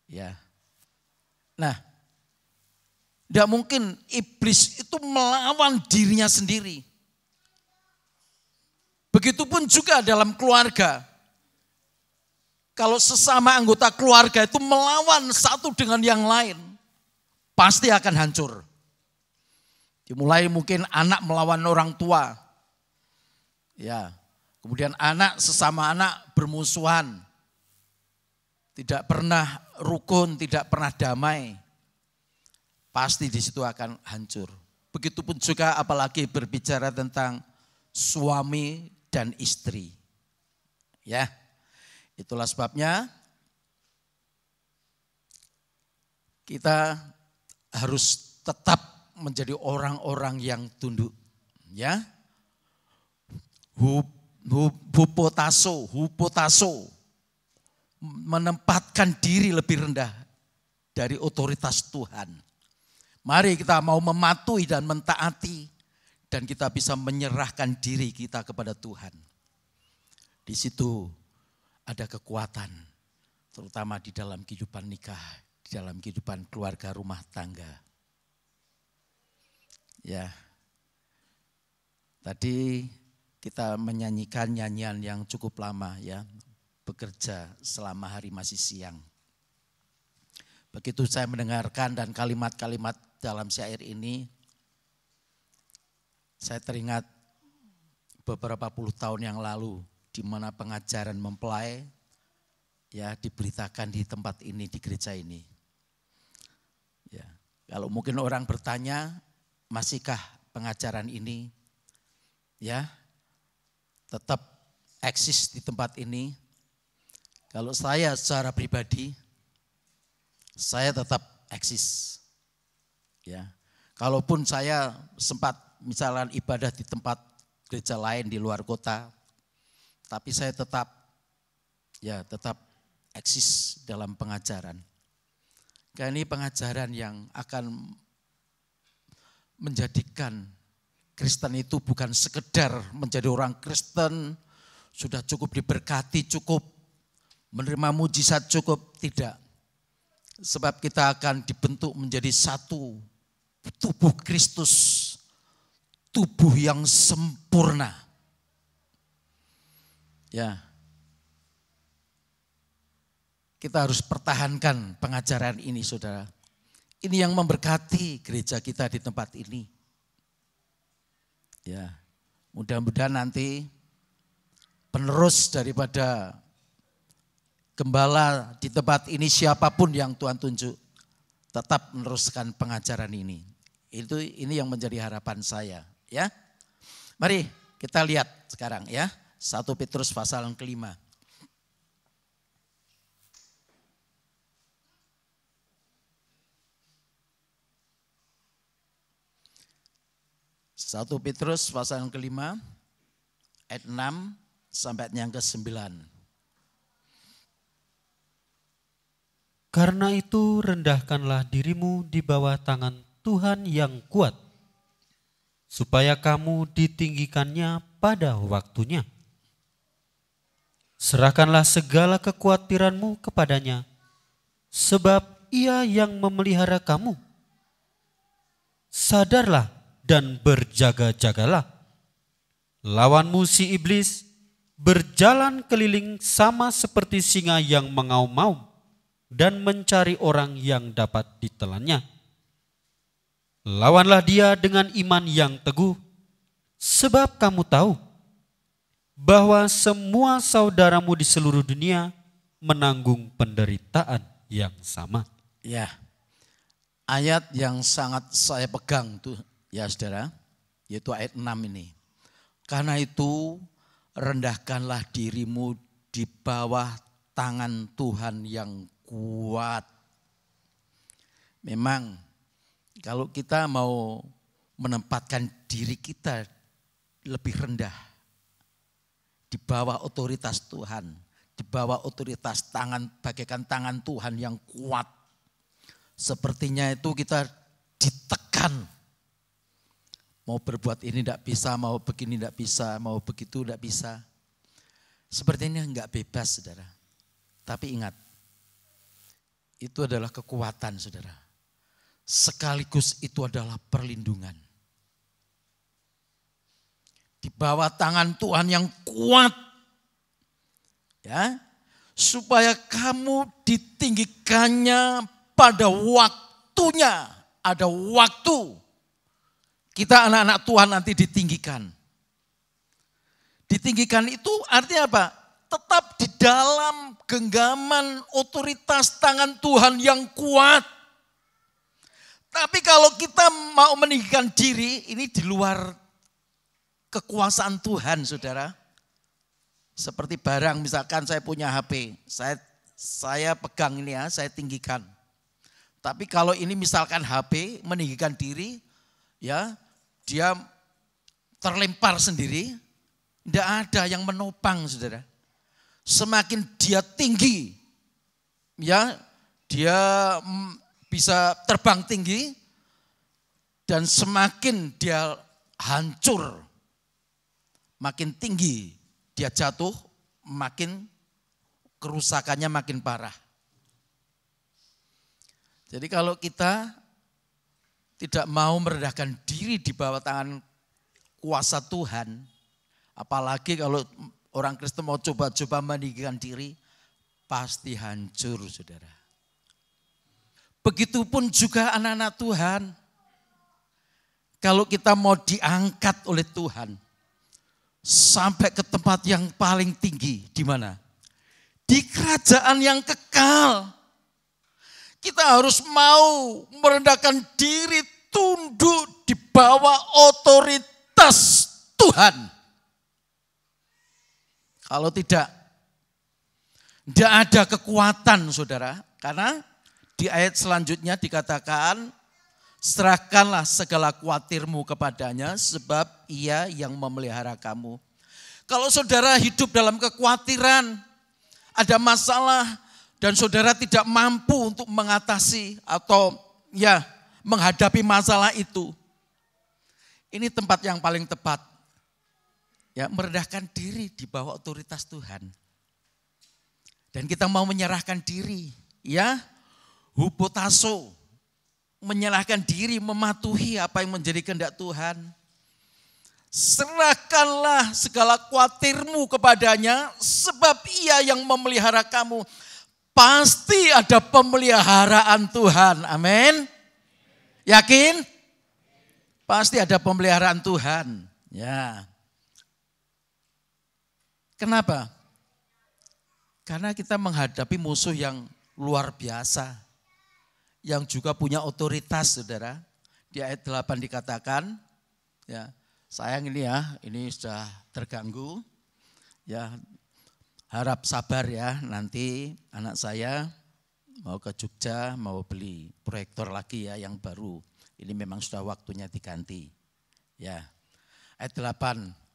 Ya. Nah, tidak mungkin iblis itu melawan dirinya sendiri. Begitupun juga dalam keluarga. Kalau sesama anggota keluarga itu melawan satu dengan yang lain, pasti akan hancur. Dimulai mungkin anak melawan orang tua. Ya. Kemudian anak sesama anak bermusuhan. Tidak pernah rukun, tidak pernah damai. Pasti di situ akan hancur. Begitupun juga apalagi berbicara tentang suami dan istri. Ya. Itulah sebabnya kita harus tetap menjadi orang-orang yang tunduk, ya. Hupotaso, menempatkan diri lebih rendah dari otoritas Tuhan. Mari kita mau mematuhi dan mentaati, dan kita bisa menyerahkan diri kita kepada Tuhan. Di situ ada kekuatan, terutama di dalam kehidupan nikah, di dalam kehidupan keluarga rumah tangga. Ya, tadi kita menyanyikan nyanyian yang cukup lama, ya, bekerja selama hari masih siang. Begitu saya mendengarkan dan kalimat-kalimat dalam syair ini, saya teringat beberapa puluh tahun yang lalu di mana pengajaran mempelai ya diberitakan di tempat ini, di gereja ini. Ya, kalau mungkin orang bertanya, masihkah pengajaran ini ya tetap eksis di tempat ini? Kalau saya secara pribadi, saya tetap eksis. Ya, kalaupun saya sempat misalnya ibadah di tempat gereja lain di luar kota, tapi saya tetap eksis dalam pengajaran. Karena ini pengajaran yang akan menjadikan Kristen itu bukan sekedar menjadi orang Kristen, sudah cukup diberkati, cukup menerima mujizat, cukup, tidak. Sebab kita akan dibentuk menjadi satu tubuh Kristus, tubuh yang sempurna. Ya, kita harus pertahankan pengajaran ini, saudara. Ini yang memberkati gereja kita di tempat ini. Ya, mudah-mudahan nanti penerus daripada gembala di tempat ini, siapapun yang Tuhan tunjuk, tetap meneruskan pengajaran ini. Ini yang menjadi harapan saya, ya. Mari kita lihat sekarang, ya, 1 Petrus pasal yang kelima. 1 Petrus pasal yang kelima, ayat 6 sampai yang ke-9. Karena itu rendahkanlah dirimu di bawah tangan Tuhan yang kuat, supaya kamu ditinggikannya pada waktunya. Serahkanlah segala kekhawatiranmu kepadanya, sebab Ia yang memelihara kamu. Sadarlah dan berjaga-jagalah. Lawanmu si iblis berjalan keliling sama seperti singa yang mengaum-ngaum dan mencari orang yang dapat ditelannya. Lawanlah dia dengan iman yang teguh, sebab kamu tahu bahwa semua saudaramu di seluruh dunia menanggung penderitaan yang sama. Ya, ayat yang sangat saya pegang tuh, ya saudara, yaitu ayat 6 ini. Karena itu rendahkanlah dirimu di bawah tangan Tuhan yang kuat. Memang kalau kita mau menempatkan diri kita lebih rendah di bawah otoritas Tuhan, di bawah otoritas tangan, bagaikan tangan Tuhan yang kuat, sepertinya itu kita ditekan. Mau berbuat ini tidak bisa, mau begini tidak bisa, mau begitu tidak bisa. Sepertinya enggak bebas, saudara. Tapi ingat, itu adalah kekuatan, saudara. Sekaligus itu adalah perlindungan. Di bawah tangan Tuhan yang kuat, ya, supaya kamu ditinggikannya pada waktunya. Ada waktu. Kita anak-anak Tuhan nanti ditinggikan. Ditinggikan itu artinya apa? Tetap di dalam genggaman otoritas tangan Tuhan yang kuat. Tapi kalau kita mau meninggikan diri, ini di luar kekuasaan Tuhan, saudara. Seperti barang, misalkan saya punya HP, saya pegang ini ya, saya tinggikan. Tapi kalau ini misalkan HP meninggikan diri, ya dia terlempar sendiri, tidak ada yang menopang, saudara. Semakin dia tinggi, ya dia bisa terbang tinggi, dan semakin dia hancur, makin tinggi dia jatuh, makin kerusakannya makin parah. Jadi kalau kita tidak mau merendahkan diri di bawah tangan kuasa Tuhan, apalagi kalau orang Kristen mau coba-coba meninggikan diri, pasti hancur, saudara. Begitupun juga anak-anak Tuhan. Kalau kita mau diangkat oleh Tuhan sampai ke tempat yang paling tinggi, di mana? Di kerajaan yang kekal. Kita harus mau merendahkan diri, tunduk di bawah otoritas Tuhan. Kalau tidak ada kekuatan, saudara. Karena di ayat selanjutnya dikatakan, serahkanlah segala khawatirmu kepadanya sebab ia yang memelihara kamu. Kalau saudara hidup dalam kekhawatiran, ada masalah dan saudara tidak mampu untuk mengatasi atau ya menghadapi masalah itu. Ini tempat yang paling tepat. Ya, merendahkan diri di bawah otoritas Tuhan. Dan kita mau menyerahkan diri, ya, hupotaso, menyerahkan diri, mematuhi apa yang menjadi kehendak Tuhan. Serahkanlah segala khawatirmu kepadanya, sebab ia yang memelihara kamu. Pasti ada pemeliharaan Tuhan, amin. Yakin? Pasti ada pemeliharaan Tuhan, ya. Kenapa? Karena kita menghadapi musuh yang luar biasa, yang juga punya otoritas, saudara. Di ayat 8 dikatakan, ya, sayang ini ya, ini sudah terganggu. Ya, harap sabar ya, nanti anak saya mau ke Jogja, mau beli proyektor lagi ya yang baru. Ini memang sudah waktunya diganti. Ya. Ayat 8.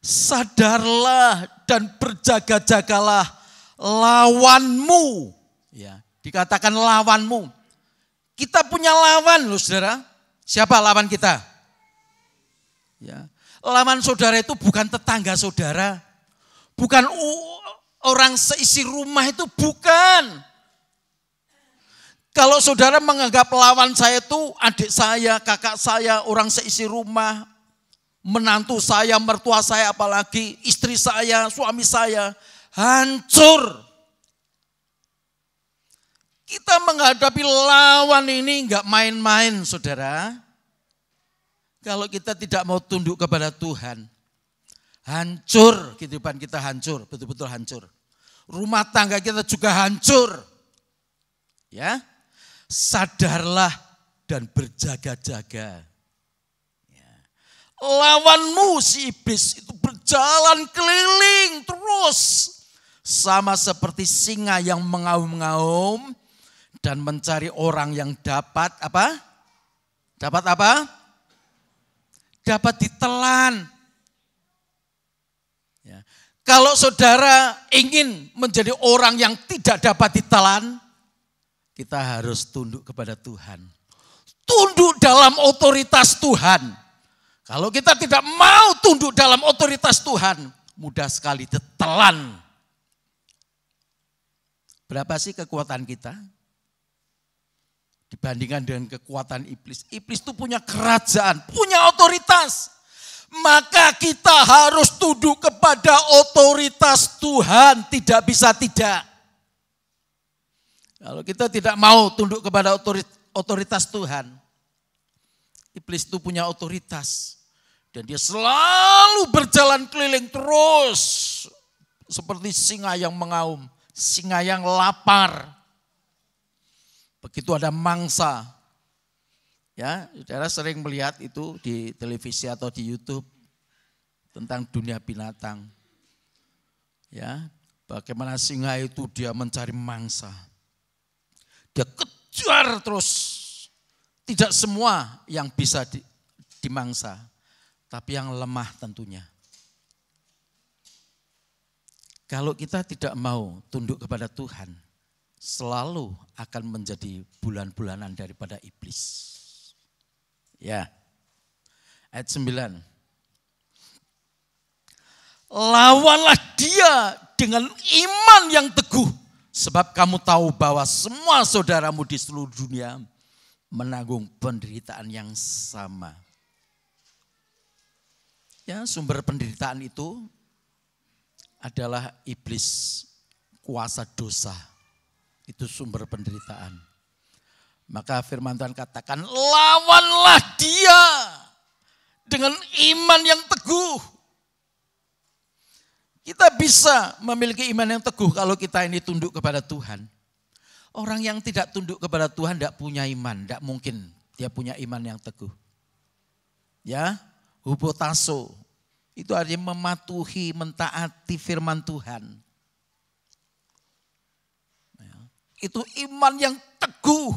Sadarlah dan berjaga-jagalah lawanmu. Ya, dikatakan lawanmu. Kita punya lawan loh, saudara. Siapa lawan kita? Ya. Lawan saudara itu bukan tetangga saudara. Bukan orang seisi rumah, itu bukan. Kalau saudara menganggap lawan saya itu adik saya, kakak saya, orang seisi rumah, menantu saya, mertua saya, apalagi istri saya, suami saya, hancur. Kita menghadapi lawan ini enggak main-main, saudara. Kalau kita tidak mau tunduk kepada Tuhan, hancur, kehidupan kita hancur, betul-betul hancur. Rumah tangga kita juga hancur. Ya, sadarlah dan berjaga-jaga. Ya. Lawanmu si iblis itu berjalan keliling terus, sama seperti singa yang mengaum-ngaum dan mencari orang yang dapat apa? Dapat apa? Dapat ditelan. Ya. Kalau saudara ingin menjadi orang yang tidak dapat ditelan, kita harus tunduk kepada Tuhan. Tunduk dalam otoritas Tuhan. Kalau kita tidak mau tunduk dalam otoritas Tuhan, mudah sekali ditelan. Berapa sih kekuatan kita dibandingkan dengan kekuatan iblis? Iblis itu punya kerajaan, punya otoritas. Maka kita harus tunduk kepada otoritas Tuhan, tidak bisa tidak. Kalau kita tidak mau tunduk kepada otoritas Tuhan, iblis itu punya otoritas. Dan dia selalu berjalan keliling terus, seperti singa yang mengaum, singa yang lapar. Begitu ada mangsa, ya, saudara sering melihat itu di televisi atau di YouTube tentang dunia binatang. Ya, bagaimana singa itu dia mencari mangsa. Dia kejar terus. Tidak semua yang bisa dimangsa, tapi yang lemah tentunya. Kalau kita tidak mau tunduk kepada Tuhan, selalu akan menjadi bulan-bulanan daripada iblis. Ya, ayat 9. Lawanlah dia dengan iman yang teguh, sebab kamu tahu bahwa semua saudaramu di seluruh dunia menanggung penderitaan yang sama. Ya, sumber penderitaan itu adalah iblis, kuasa dosa. Itu sumber penderitaan. Maka firman Tuhan katakan, lawanlah dia dengan iman yang teguh. Kita bisa memiliki iman yang teguh kalau kita ini tunduk kepada Tuhan. Orang yang tidak tunduk kepada Tuhan tidak punya iman, tidak mungkin dia punya iman yang teguh. Ya, hupotasso. Itu artinya mematuhi, mentaati firman Tuhan. Itu iman yang teguh.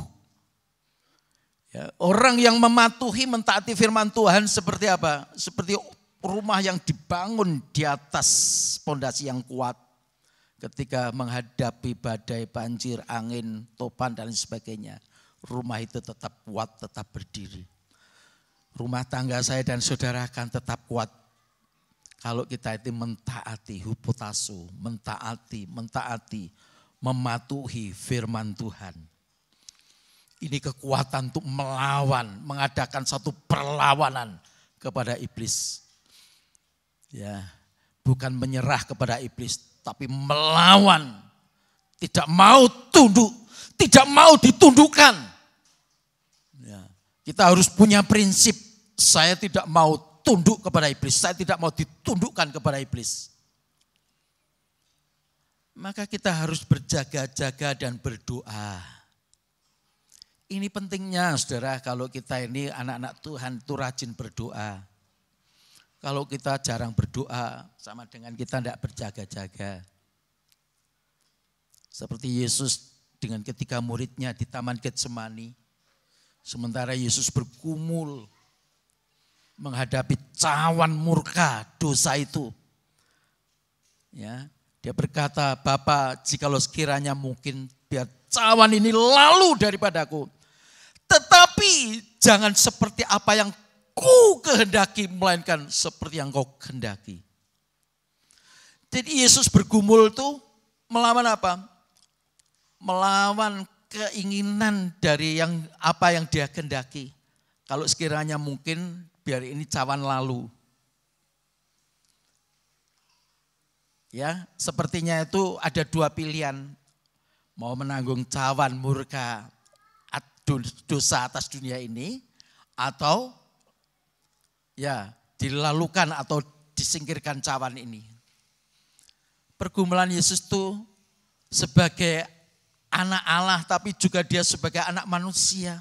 Ya, orang yang mematuhi, mentaati firman Tuhan seperti apa? Seperti rumah yang dibangun di atas pondasi yang kuat. Ketika menghadapi badai, banjir, angin, topan dan sebagainya. Rumah itu tetap kuat, tetap berdiri. Rumah tangga saya dan saudara akan tetap kuat. Kalau kita itu mentaati, hupotasso, mentaati, mematuhi firman Tuhan. Ini kekuatan untuk melawan, mengadakan satu perlawanan kepada iblis. Ya, bukan menyerah kepada iblis, tapi melawan. Tidak mau tunduk, tidak mau ditundukkan. Ya, kita harus punya prinsip, saya tidak mau tunduk kepada iblis, saya tidak mau ditundukkan kepada iblis. Maka kita harus berjaga-jaga dan berdoa. Ini pentingnya saudara, kalau kita ini anak-anak Tuhan itu rajin berdoa. Kalau kita jarang berdoa, sama dengan kita tidak berjaga-jaga. Seperti Yesus dengan ketika muridnya di Taman Getsemani. Sementara Yesus bergumul menghadapi cawan murka dosa itu. Ya, dia berkata, Bapa, jikalau sekiranya mungkin biar cawan ini lalu daripadaku. Tetapi jangan seperti apa yang ku kehendaki, melainkan seperti yang kau kehendaki. Jadi Yesus bergumul itu melawan apa? Melawan keinginan dari yang apa yang dia kehendaki. Kalau sekiranya mungkin biar ini cawan lalu. Ya, sepertinya itu ada dua pilihan. Mau menanggung cawan murka dosa atas dunia ini, atau ya dilalukan atau disingkirkan cawan ini. Pergumulan Yesus itu sebagai anak Allah, tapi juga dia sebagai anak manusia.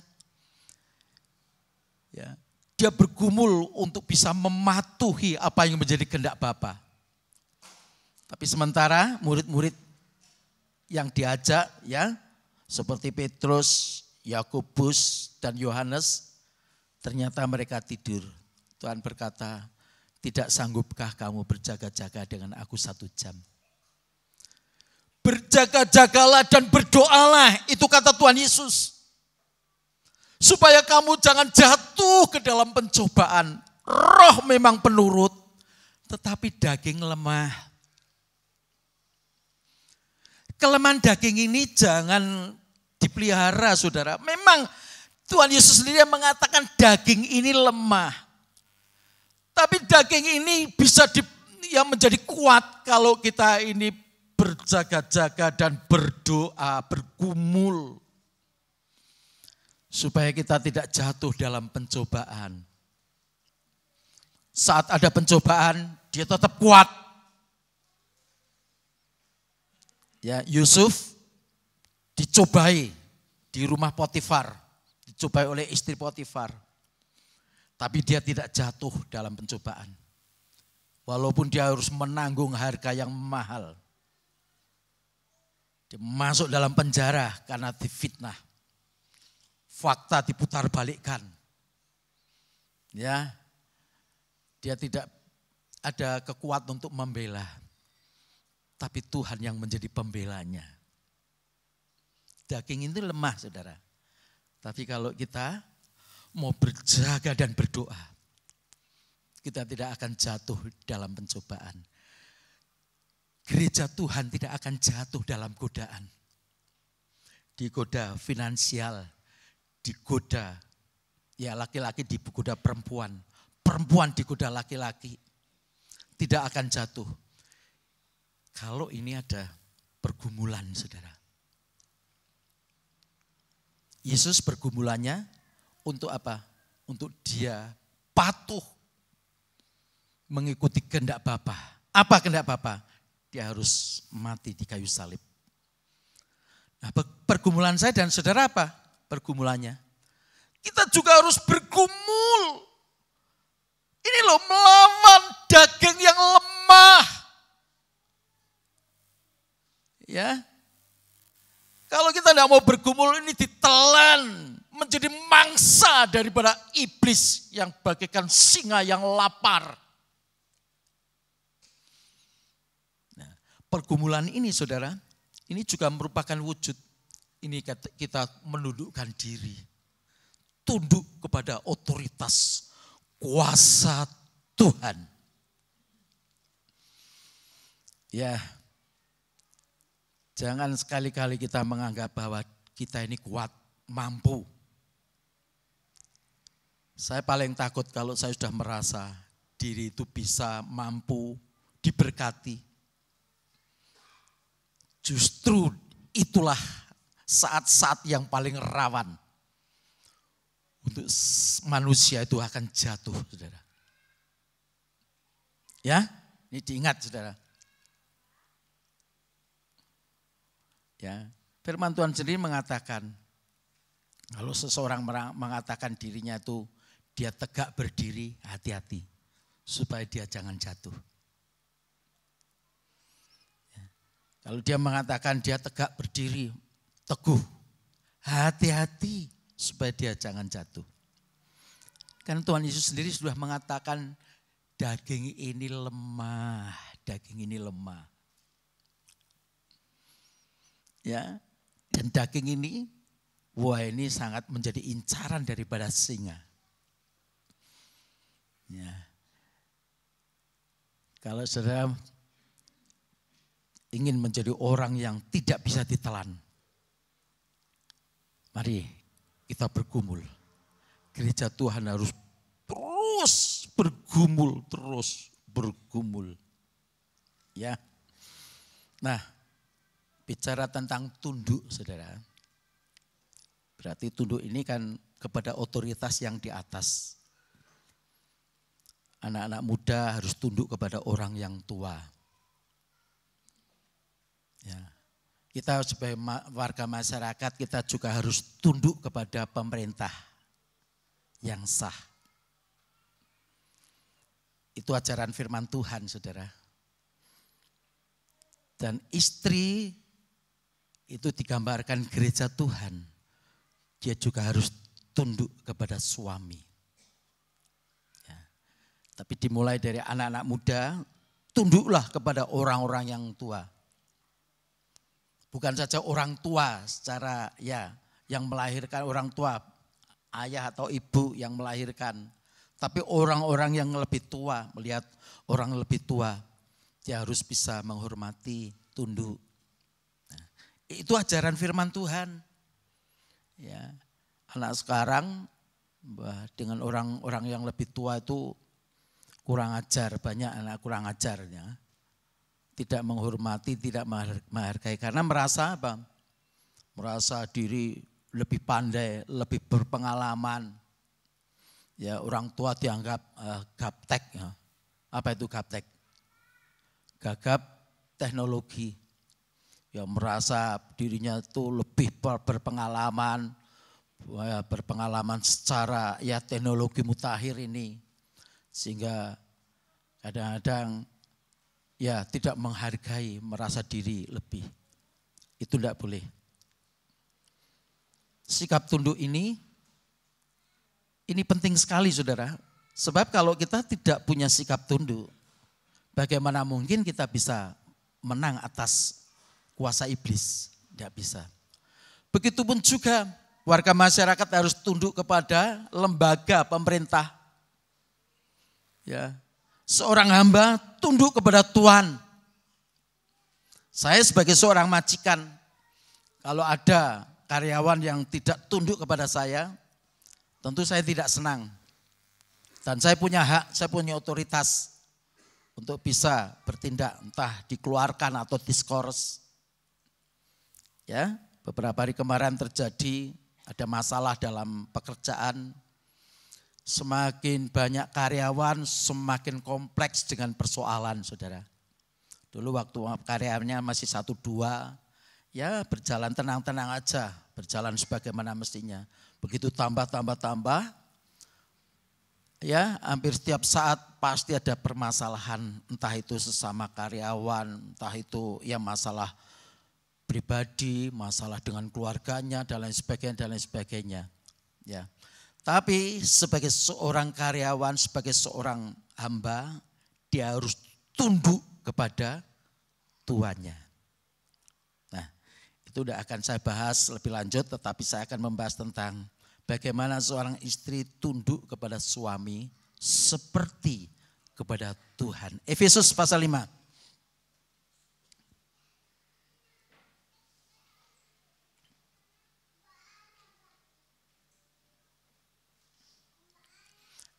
Ya, dia bergumul untuk bisa mematuhi apa yang menjadi kehendak Bapa. Tapi sementara murid-murid yang diajak, ya, seperti Petrus, Yakobus dan Yohanes, ternyata mereka tidur. Tuhan berkata, tidak sanggupkah kamu berjaga-jaga dengan aku 1 jam? Berjaga-jagalah dan berdoalah, itu kata Tuhan Yesus. Supaya kamu jangan jatuh ke dalam pencobaan. Roh memang penurut, tetapi daging lemah. Kelemahan daging ini jangan dipelihara, saudara. Memang Tuhan Yesus sendiri yang mengatakan daging ini lemah. Tapi daging ini bisa menjadi kuat kalau kita ini berjaga-jaga dan berdoa, bergumul. Supaya kita tidak jatuh dalam pencobaan. Saat ada pencobaan, dia tetap kuat. Ya, Yusuf dicobai di rumah Potifar, dicobai oleh istri Potifar. Tapi dia tidak jatuh dalam pencobaan. Walaupun dia harus menanggung harga yang mahal. Dia masuk dalam penjara karena difitnah. Fakta diputar balikkan. Ya. Dia tidak ada kekuatan untuk membela. Tapi Tuhan yang menjadi pembelanya. Daging itu lemah, saudara. Tapi kalau kita mau berjaga dan berdoa, kita tidak akan jatuh dalam pencobaan. Gereja Tuhan tidak akan jatuh dalam godaan. Digoda finansial, digoda, ya laki-laki digoda perempuan, perempuan digoda laki-laki. Tidak akan jatuh. Kalau ini ada pergumulan, saudara. Yesus pergumulannya untuk apa? Untuk dia patuh mengikuti kehendak Bapa. Apa kehendak Bapa? Dia harus mati di kayu salib. Nah, pergumulan saya dan saudara apa? Pergumulannya. Kita juga harus bergumul. Ini loh, melawan daging yang lemah. Ya. Kalau kita tidak mau bergumul, ini ditelan menjadi mangsa daripada iblis yang bagaikan singa yang lapar. Pergumulan ini, saudara, ini juga merupakan wujud. Ini kita menundukkan diri. Tunduk kepada otoritas kuasa Tuhan. Ya, jangan sekali-kali kita menganggap bahwa kita ini kuat, mampu. Saya paling takut kalau saya sudah merasa diri itu bisa, mampu, diberkati. Justru itulah saat-saat yang paling rawan untuk manusia itu akan jatuh, saudara. Ya, ini diingat, saudara. Ya, firman Tuhan sendiri mengatakan, kalau seseorang mengatakan dirinya itu dia tegak berdiri, hati-hati supaya dia jangan jatuh. Kalau dia mengatakan dia tegak berdiri, teguh, hati-hati supaya dia jangan jatuh. Kan Tuhan Yesus sendiri sudah mengatakan daging ini lemah, daging ini lemah. Ya, dan daging ini, wah ini sangat menjadi incaran daripada singa. Ya. Kalau saudara ingin menjadi orang yang tidak bisa ditelan, mari kita bergumul. Gereja Tuhan harus terus bergumul, terus bergumul. Ya. Nah, bicara tentang tunduk, saudara. Berarti tunduk ini kan kepada otoritas yang di atas. Anak-anak muda harus tunduk kepada orang yang tua. Ya. Kita sebagai warga masyarakat, kita juga harus tunduk kepada pemerintah yang sah. Itu ajaran firman Tuhan, saudara. Dan istri itu digambarkan gereja Tuhan. Dia juga harus tunduk kepada suami. Ya. Tapi dimulai dari anak-anak muda, tunduklah kepada orang-orang yang tua. Bukan saja orang tua secara ya yang melahirkan, orang tua, ayah atau ibu yang melahirkan. Tapi orang-orang yang lebih tua, melihat orang lebih tua, dia harus bisa menghormati, tunduk. Nah, itu ajaran firman Tuhan. Ya, anak sekarang dengan orang-orang yang lebih tua itu kurang ajar, banyak anak kurang ajarnya. Tidak menghormati, tidak menghargai karena merasa apa? Merasa diri lebih pandai, lebih berpengalaman. Ya, orang tua dianggap gaptek. Ya. Apa itu gaptek? Gagap teknologi. Ya, merasa dirinya itu lebih berpengalaman, ya, berpengalaman secara ya teknologi mutakhir ini, sehingga kadang-kadang ya tidak menghargai, merasa diri lebih. Itu tidak boleh. Sikap tunduk ini penting sekali saudara. Sebab kalau kita tidak punya sikap tunduk, bagaimana mungkin kita bisa menang atas kuasa iblis? Tidak bisa. Begitupun juga warga masyarakat harus tunduk kepada lembaga pemerintah. Ya, seorang hamba tunduk kepada Tuhan. Saya sebagai seorang majikan, kalau ada karyawan yang tidak tunduk kepada saya, tentu saya tidak senang. Dan saya punya hak, saya punya otoritas untuk bisa bertindak, entah dikeluarkan atau diskors. Ya, beberapa hari kemarin terjadi ada masalah dalam pekerjaan. Semakin banyak karyawan, semakin kompleks dengan persoalan, saudara. Dulu waktu karyawannya masih 1-2, ya berjalan tenang-tenang aja, berjalan sebagaimana mestinya. Begitu tambah, ya hampir setiap saat pasti ada permasalahan, entah itu sesama karyawan, entah itu ya masalah pribadi, masalah dengan keluarganya, dan lain sebagainya. Ya. Tapi sebagai seorang karyawan, sebagai seorang hamba, dia harus tunduk kepada tuannya. Nah, itu sudah akan saya bahas lebih lanjut, tetapi saya akan membahas tentang bagaimana seorang istri tunduk kepada suami seperti kepada Tuhan. Efesus pasal 5.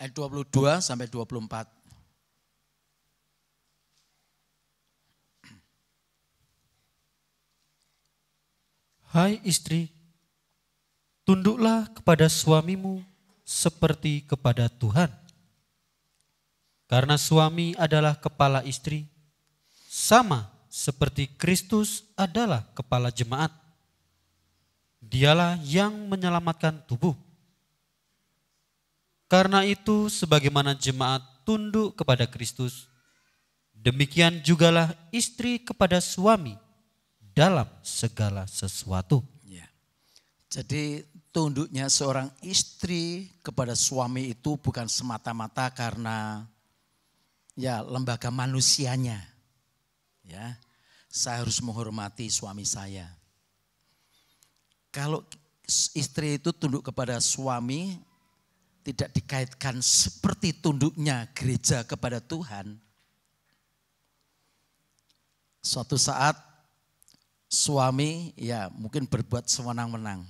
Ayat 22 sampai 24. Hai istri, tunduklah kepada suamimu seperti kepada Tuhan. Karena suami adalah kepala istri, sama seperti Kristus adalah kepala jemaat. Dialah yang menyelamatkan tubuh. Karena itu sebagaimana jemaat tunduk kepada Kristus, demikian jugalah istri kepada suami dalam segala sesuatu. Ya. Jadi tunduknya seorang istri kepada suami itu bukan semata-mata karena ya lembaga manusianya. Ya, saya harus menghormati suami saya. Kalau istri itu tunduk kepada suami, tidak dikaitkan seperti tunduknya gereja kepada Tuhan. Suatu saat suami ya mungkin berbuat sewenang-wenang.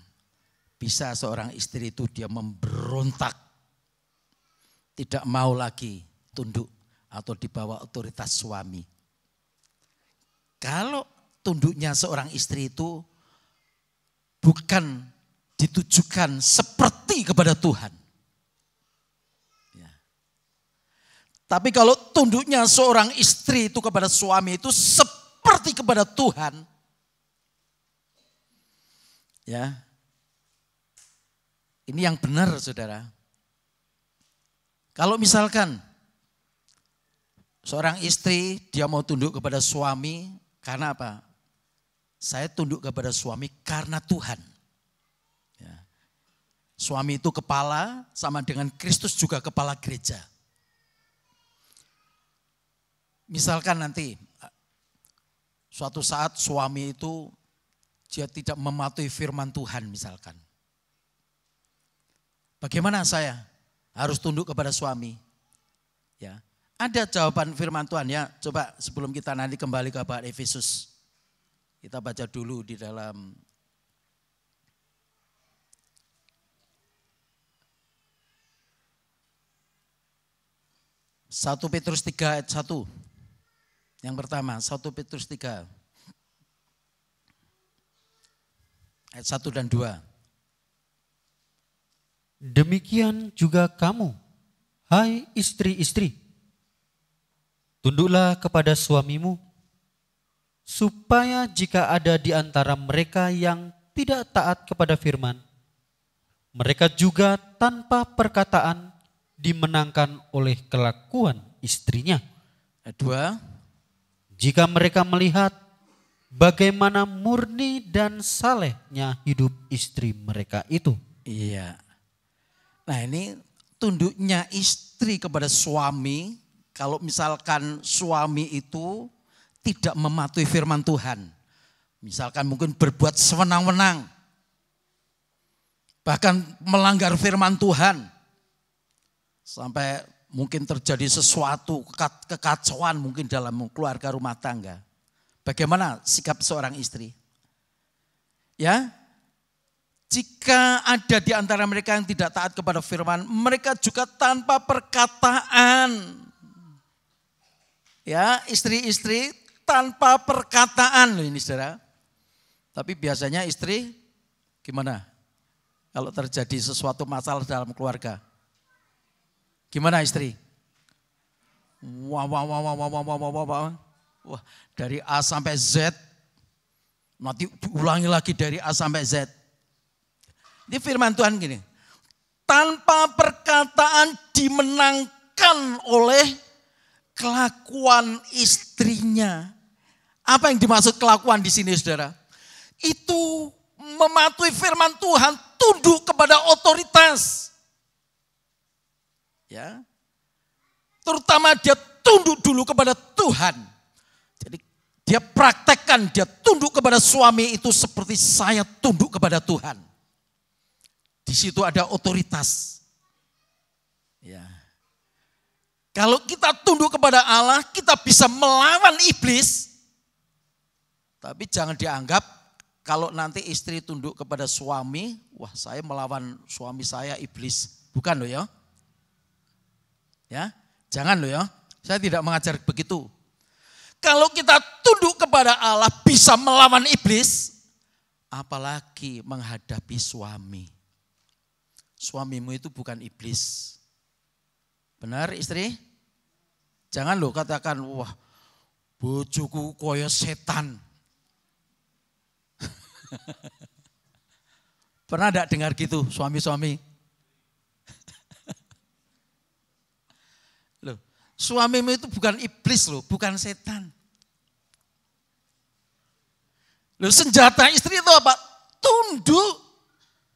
Bisa seorang istri itu dia memberontak. Tidak mau lagi tunduk atau di bawah otoritas suami. Kalau tunduknya seorang istri itu bukan ditujukan seperti kepada Tuhan. Ya. Tapi kalau tunduknya seorang istri itu kepada suami itu seperti kepada Tuhan. Ya, ini yang benar saudara. Kalau misalkan seorang istri dia mau tunduk kepada suami karena apa? Saya tunduk kepada suami karena Tuhan. Ya. Suami itu kepala sama dengan Kristus juga kepala gereja. Misalkan nanti suatu saat suami itu dia tidak mematuhi firman Tuhan misalkan. Bagaimana saya harus tunduk kepada suami? Ya, ada jawaban firman Tuhan ya. Coba sebelum kita nanti kembali ke bab Efesus. Kita baca dulu di dalam Satu Petrus 3 ayat 1. Yang pertama, 1 Petrus 3. Ayat 1 dan 2. Demikian juga kamu, hai istri-istri, tunduklah kepada suamimu, supaya jika ada di antara mereka yang tidak taat kepada firman, mereka juga tanpa perkataan dimenangkan oleh kelakuan istrinya. Ayat 2. Jika mereka melihat bagaimana murni dan salehnya hidup istri mereka itu. Iya. Nah ini tunduknya istri kepada suami, kalau misalkan suami itu tidak mematuhi firman Tuhan. Misalkan mungkin berbuat sewenang-wenang, bahkan melanggar firman Tuhan. Sampai mungkin terjadi sesuatu kekacauan mungkin dalam keluarga rumah tangga. Bagaimana sikap seorang istri? Ya, jika ada di antara mereka yang tidak taat kepada firman, mereka juga tanpa perkataan. Ya, istri-istri tanpa perkataan loh ini saudara. Tapi biasanya istri gimana? Kalau terjadi sesuatu masalah dalam keluarga. Gimana istri? Wah, dari A sampai Z. Nanti diulangi lagi dari A sampai Z. Ini firman Tuhan gini. Tanpa perkataan dimenangkan oleh kelakuan istrinya. Apa yang dimaksud kelakuan di sini saudara? Itu mematuhi firman Tuhan, tunduk kepada otoritas. Ya. Terutama dia tunduk dulu kepada Tuhan. Jadi dia praktekkan, dia tunduk kepada suami itu seperti saya tunduk kepada Tuhan. Di situ ada otoritas. Ya. Kalau kita tunduk kepada Allah, kita bisa melawan iblis. Tapi jangan dianggap kalau nanti istri tunduk kepada suami, wah saya melawan suami saya iblis. Bukan loh ya. Ya, jangan loh ya. Saya tidak mengajar begitu. Kalau kita tunduk kepada Allah bisa melawan iblis, apalagi menghadapi suami. Suamimu itu bukan iblis. Benar istri? Jangan loh katakan, wah bojoku koyo setan. Pernah enggak dengar gitu suami-suami? Loh, suamimu itu bukan iblis loh, bukan setan. Loh, senjata istri itu apa? Tunduk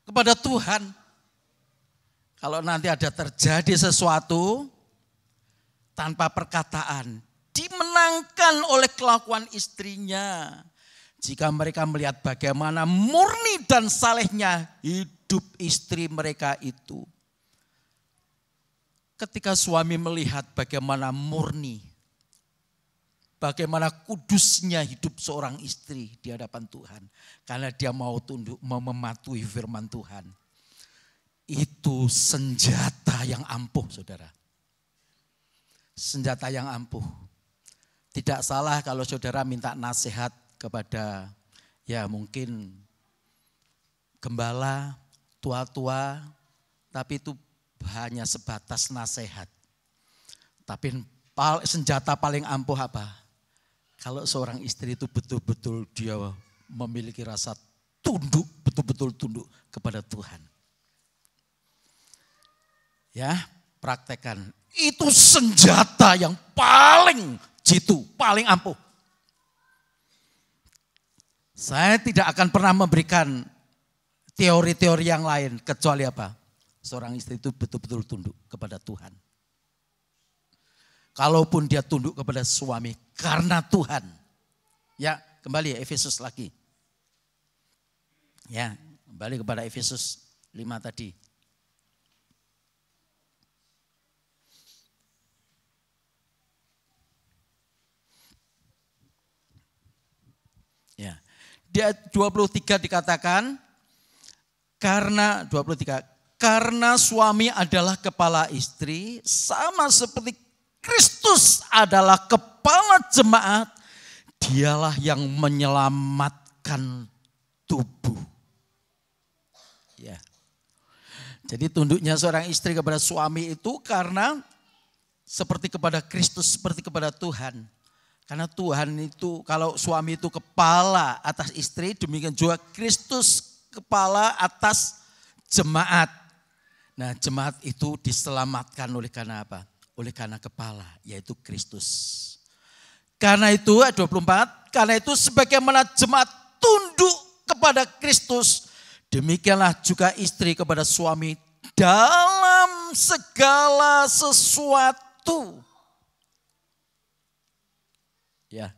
kepada Tuhan. Kalau nanti ada terjadi sesuatu tanpa perkataan, dimenangkan oleh kelakuan istrinya. Jika mereka melihat bagaimana murni dan salehnya hidup istri mereka itu. Ketika suami melihat bagaimana murni, bagaimana kudusnya hidup seorang istri di hadapan Tuhan. Karena dia mau tunduk, mau mematuhi firman Tuhan. Itu senjata yang ampuh saudara. Senjata yang ampuh. Tidak salah kalau saudara minta nasihat kepada ya mungkin gembala, tua-tua, tapi itu hanya sebatas nasihat. Tapi senjata paling ampuh apa? Kalau seorang istri itu betul-betul dia memiliki rasa tunduk, betul-betul tunduk kepada Tuhan. Ya, praktekkan. Itu senjata yang paling jitu, paling ampuh. Saya tidak akan pernah memberikan teori-teori yang lain kecuali apa? Seorang istri itu betul-betul tunduk kepada Tuhan. Kalaupun dia tunduk kepada suami karena Tuhan. Ya, kembali ya Efesus lagi. Ya, kembali kepada Efesus 5 tadi. Ya. Dia 23 dikatakan karena suami adalah kepala istri sama seperti Kristus adalah kepala jemaat, dialah yang menyelamatkan tubuh. Ya. Jadi tunduknya seorang istri kepada suami itu karena seperti kepada Kristus, seperti kepada Tuhan. Karena Tuhan itu, kalau suami itu kepala atas istri, demikian juga Kristus kepala atas jemaat. Nah, jemaat itu diselamatkan oleh karena apa? Oleh karena kepala, yaitu Kristus. Karena itu ayat 24, karena itu sebagaimana jemaat tunduk kepada Kristus, demikianlah juga istri kepada suami dalam segala sesuatu. Ya,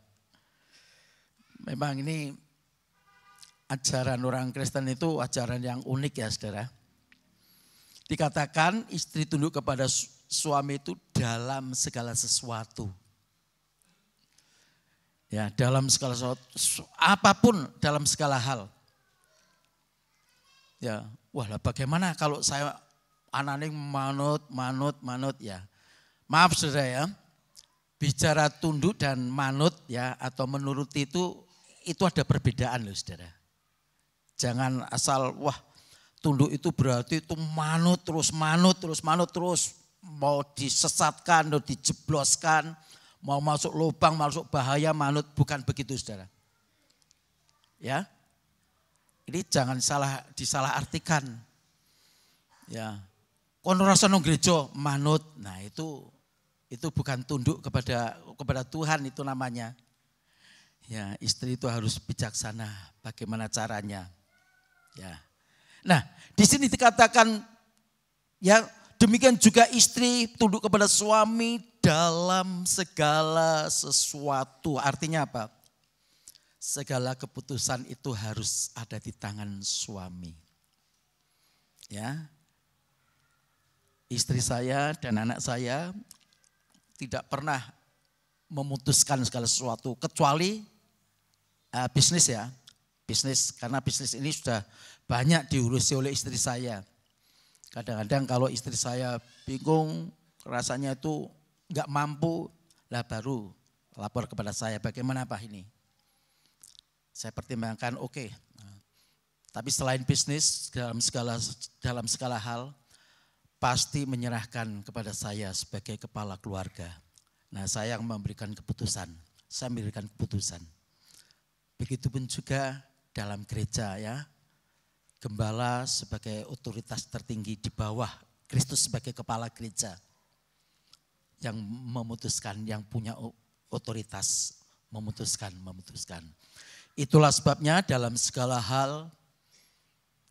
memang ini ajaran orang Kristen itu ajaran yang unik ya saudara. Dikatakan istri tunduk kepada suami itu dalam segala sesuatu. Ya, dalam segala sesuatu, apapun dalam segala hal. Ya, wah lah bagaimana kalau saya anaknya manut ya. Maaf saudara ya, bicara tunduk dan manut ya atau menuruti itu ada perbedaan loh saudara. Jangan asal wah tunduk itu berarti itu manut terus, mau disesatkan, mau dijebloskan, mau masuk lubang, masuk bahaya manut, bukan begitu saudara. Ya, ini jangan disalah artikan. Ya, kono rasa nang gereja manut, nah itu bukan tunduk kepada Tuhan itu namanya. Ya, istri itu harus bijaksana. Bagaimana caranya? Ya. Nah, di sini dikatakan ya demikian juga istri tunduk kepada suami dalam segala sesuatu. Artinya apa? Segala keputusan itu harus ada di tangan suami. Ya. Istri saya dan anak saya tidak pernah memutuskan segala sesuatu kecuali bisnis ya. Bisnis, karena bisnis ini sudah banyak diurusi oleh istri saya. Kadang-kadang kalau istri saya bingung, rasanya itu enggak mampu, lah baru lapor kepada saya, bagaimana Pak ini? Saya pertimbangkan oke. Tapi selain bisnis, dalam segala hal, pasti menyerahkan kepada saya sebagai kepala keluarga. Nah, saya yang memberikan keputusan. Begitupun juga dalam gereja ya. Gembala sebagai otoritas tertinggi di bawah Kristus sebagai kepala gereja. Yang memutuskan, yang punya otoritas memutuskan. Itulah sebabnya dalam segala hal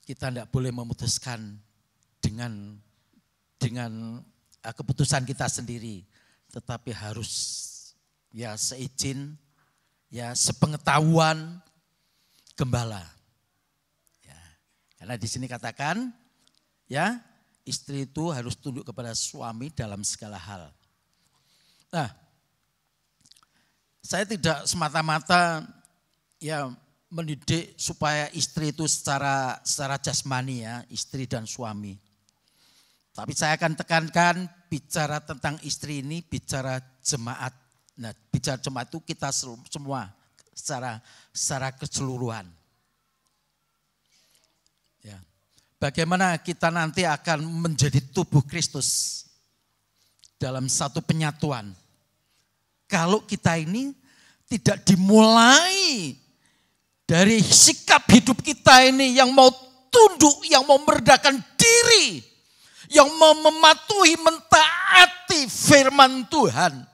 kita tidak boleh memutuskan dengan keputusan kita sendiri, tetapi harus ya seizin, ya sepengetahuan gembala. Ya, karena di sini katakan, ya istri itu harus tunduk kepada suami dalam segala hal. Nah, saya tidak semata-mata ya mendidik supaya istri itu secara jasmani ya, istri dan suami. Tapi saya akan tekankan bicara tentang istri ini bicara jemaat. Nah, bicara jemaat itu kita semua secara keseluruhan. Ya. Bagaimana kita nanti akan menjadi tubuh Kristus dalam satu penyatuan. Kalau kita ini tidak dimulai dari sikap hidup kita ini yang mau tunduk, yang mau merendahkan diri, yang mau mematuhi, mentaati firman Tuhan.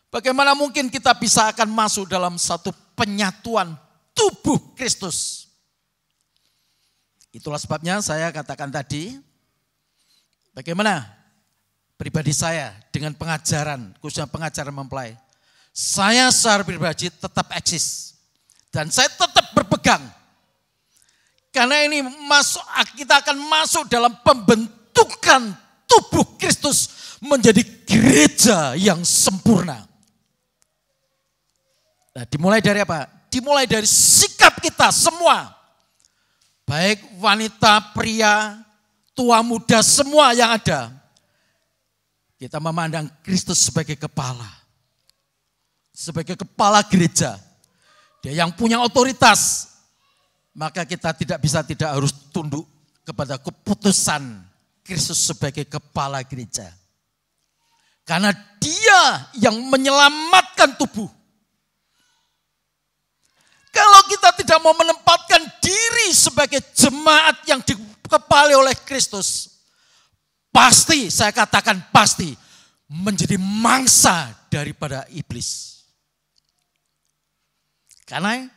Bagaimana mungkin kita bisa akan masuk dalam satu penyatuan tubuh Kristus. Itulah sebabnya saya katakan tadi, bagaimana pribadi saya dengan pengajaran, khususnya pengajaran mempelai. Saya secara pribadi tetap eksis. Dan saya tetap berpegang. Karena ini kita akan masuk dalam pembentukan tubuh Kristus menjadi gereja yang sempurna. Nah, dimulai dari apa? Dimulai dari sikap kita semua. Baik wanita, pria, tua, muda, semua yang ada. Kita memandang Kristus sebagai kepala. Sebagai kepala gereja. Dia yang punya otoritas. Maka kita tidak harus tunduk kepada keputusan Kristus sebagai kepala gereja. Karena dia yang menyelamatkan tubuh. Kalau kita tidak mau menempatkan diri sebagai jemaat yang dikepalai oleh Kristus, pasti, saya katakan pasti, menjadi mangsa daripada iblis. Karena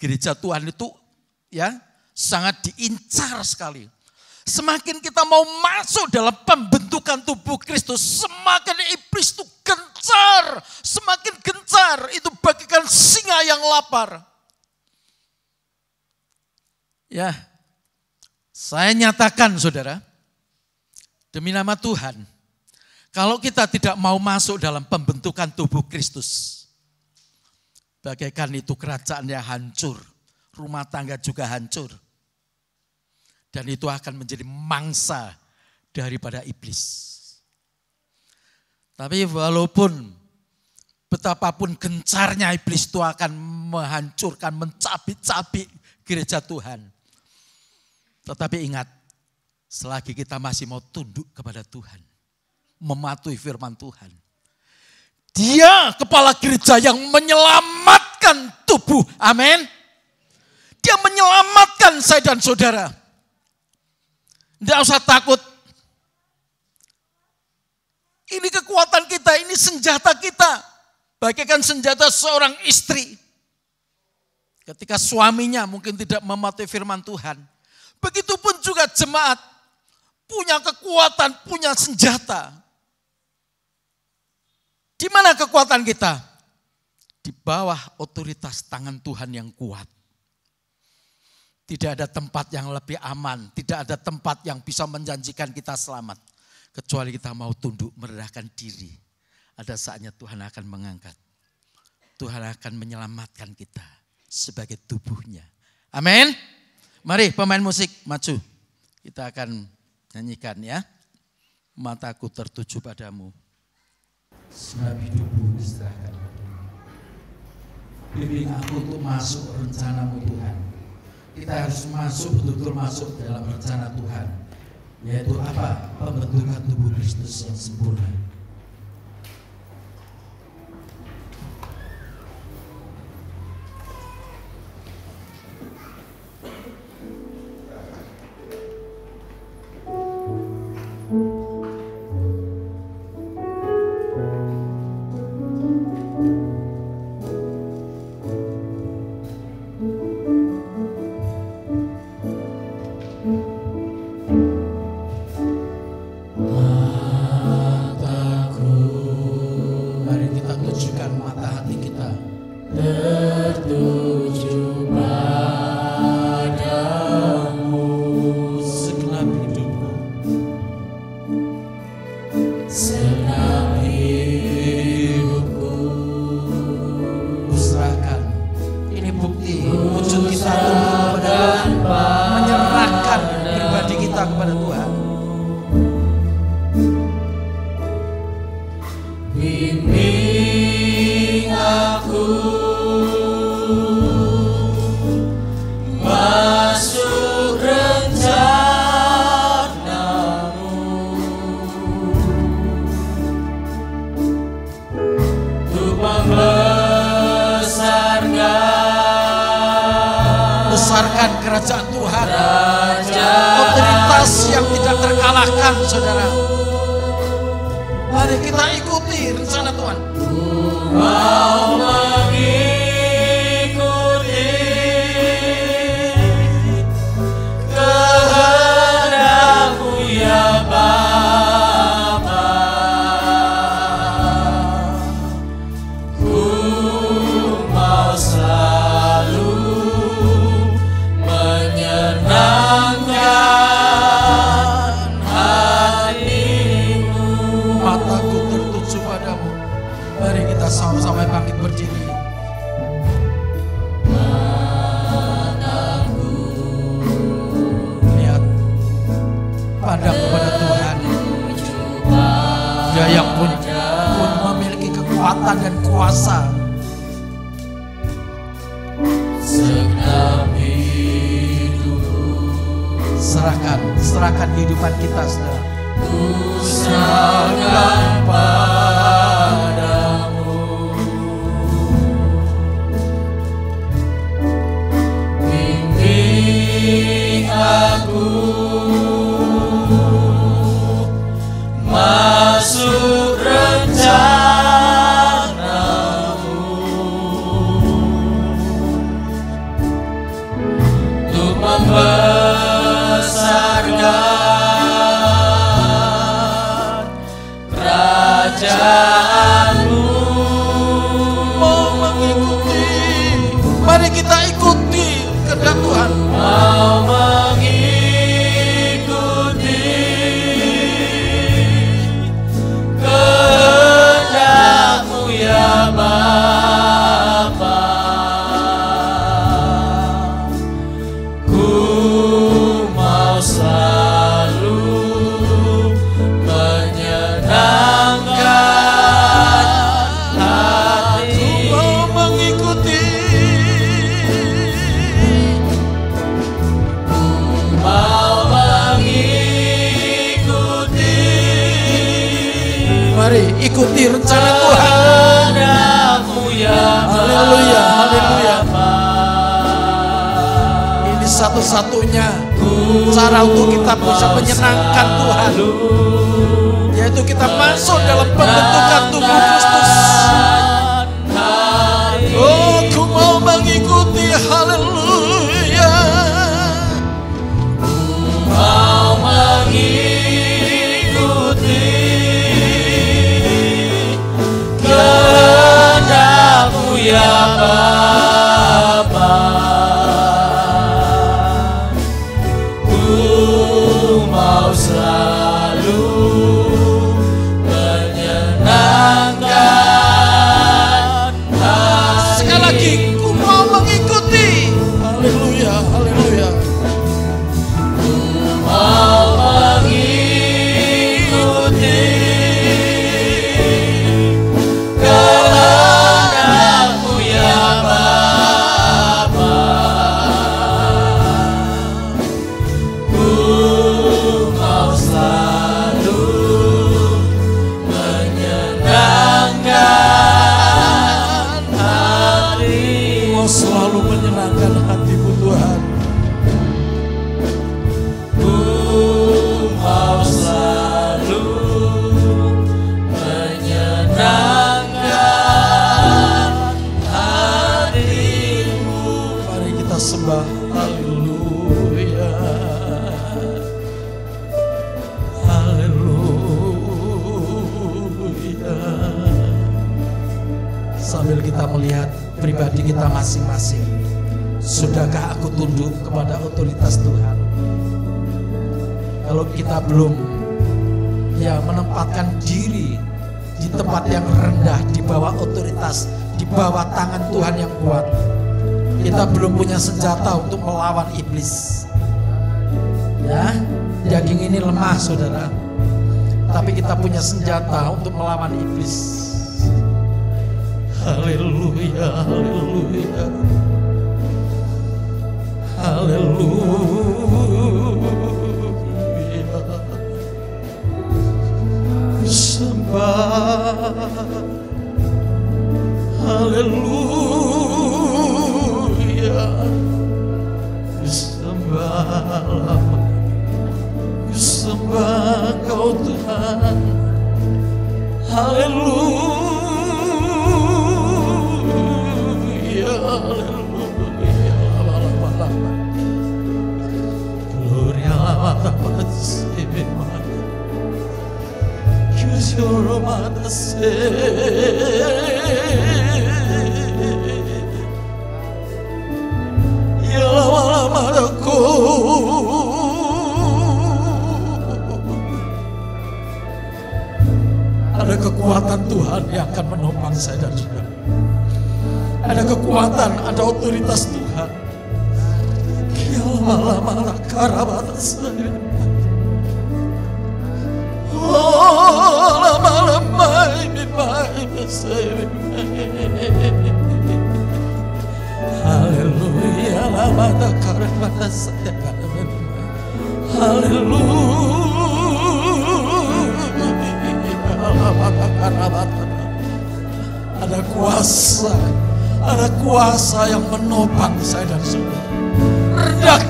gereja Tuhan itu ya sangat diincar sekali. Semakin kita mau masuk dalam pembentukan tubuh Kristus, semakin iblis itu gencar, semakin gencar. Itu bagaikan singa yang lapar. Ya, saya nyatakan saudara, demi nama Tuhan, kalau kita tidak mau masuk dalam pembentukan tubuh Kristus, bagaikan itu kerajaan yang hancur, rumah tangga juga hancur. Dan itu akan menjadi mangsa daripada iblis. Tapi walaupun betapapun gencarnya iblis itu akan menghancurkan, mencabik-cabik gereja Tuhan. Tetapi ingat, selagi kita masih mau tunduk kepada Tuhan, mematuhi firman Tuhan, Dia kepala gereja yang menyelamatkan tubuh. Amin. Dia menyelamatkan saya dan saudara. Tidak usah takut. Ini kekuatan kita, ini senjata kita. Bagaikan senjata seorang istri. Ketika suaminya mungkin tidak mematuhi firman Tuhan. Begitupun juga jemaat. Punya kekuatan, punya senjata. Di mana kekuatan kita? Di bawah otoritas tangan Tuhan yang kuat. Tidak ada tempat yang lebih aman, tidak ada tempat yang bisa menjanjikan kita selamat. Kecuali kita mau tunduk merendahkan diri. Ada saatnya Tuhan akan mengangkat. Tuhan akan menyelamatkan kita sebagai tubuhnya. Amin. Mari pemain musik maju. Kita akan nyanyikan ya. Mataku tertuju padamu. Sebab hidupku diserahkan. Bimbing aku untuk masuk rencanamu Tuhan. Kita harus masuk, betul-betul masuk dalam rencana Tuhan. Yaitu apa? Pembentukan tubuh Kristus yang sempurna. Besarkan kerajaan Tuhan, otoritas yang tidak terkalahkan, saudara. Mari kita ikuti rencana Tuhan. Mau mengikuti kehendak-Mu ya Bapa. Ku mau selalu menyenangkan hati-Mu. Mataku tertuju padamu. Mari kita sama-sama bangkit berdiri. Lihat, pandang kepada Tuhan. Dia yang pun memiliki kekuatan dan kuasa. Segenap hidupku serahkan kehidupan kita, saudara. ku serahkan padamu. Bimbing aku masuk rencana-Mu. Mari ikuti rencana Tuhan. Haleluya, haleluya. Ini satu-satunya cara untuk kita bisa menyenangkan Tuhan, yaitu kita masuk dalam pembentukan tubuh Kristus. Oh, ku mau mengikuti, haleluya. Mau mengikuti kehendak-Mu ya Bapa. Ku mau selalu menyenangkan hati. Sekali lagi, ku mau mengikuti. Haleluya, haleluya. Mau mengikuti kehendak-Mu ya Bapa. Ku mau selalu menyenangkan hati. Mau selalu menyenangkan hati-Mu Tuhan. Mau selalu menyenangkan hati-Mu. Mari kita sembah, haleluya. Haleluya. Sambil kita melihat pribadi kita masing-masing, sudahkah aku tunduk kepada otoritas Tuhan? Kalau kita belum menempatkan diri di tempat yang rendah, di bawah otoritas, di bawah tangan Tuhan yang kuat, kita belum punya senjata untuk melawan iblis. Ya, daging ini lemah saudara, tapi kita punya senjata untuk melawan iblis. Haleluya, haleluya, haleluya. Sembah, haleluya. Sembah, sembah Kau Tuhan. Haleluya, haleluya. Gloria a Dios. Ada kekuatan Tuhan yang akan menopang saya dan saudara. Ada kekuatan, ada otoritas Tuhan. Haleluya, lamada karamata saya karamata. Haleluya, lamada karamata. Ada kuasa yang menopang saya dan saudara.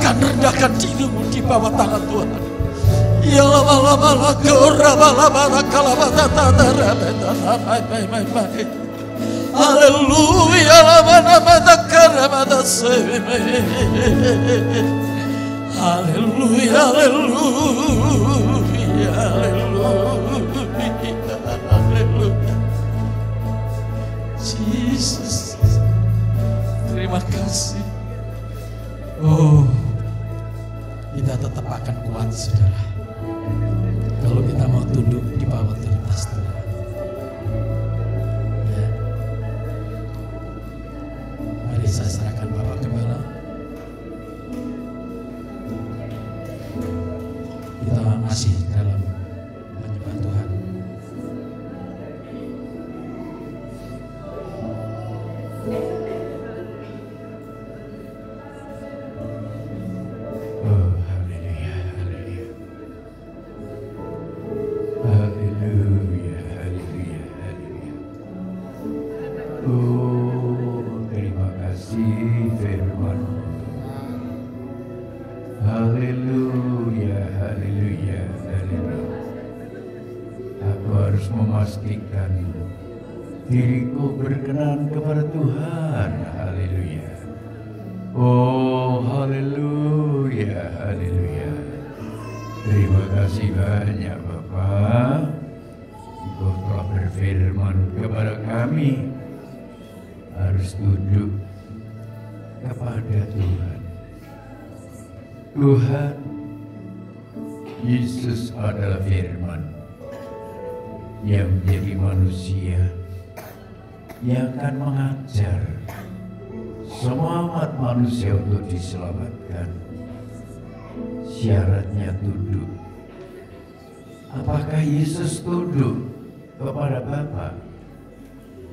Rendahkan dirimu di bawah tangan Tuhan. Ya lama-lama korabala kalabata tadarabeta. Haleluya, lama-lama karamata sebe. Haleluya, haleluya, haleluya, haleluya. Yesus, terima kasih. Oh, kita tetap akan kuat saudara, kalau kita mau tunduk di bawah otoritas Tuhan. Ya. Mari saya serahkan Bapak Gembala. Kita masih dalam menyembah Tuhan. Haleluya, haleluya. harus memastikan diriku berkenan kepada Tuhan. Haleluya. Oh, haleluya, haleluya. Terima kasih banyak Bapak. Engkau telah berfirman kepada kami harus tunduk kepada Tuhan. Tuhan Yesus adalah firman yang menjadi manusia yang akan mengajar semua umat manusia untuk diselamatkan. Syaratnya tunduk. Apakah Yesus tunduk kepada Bapa?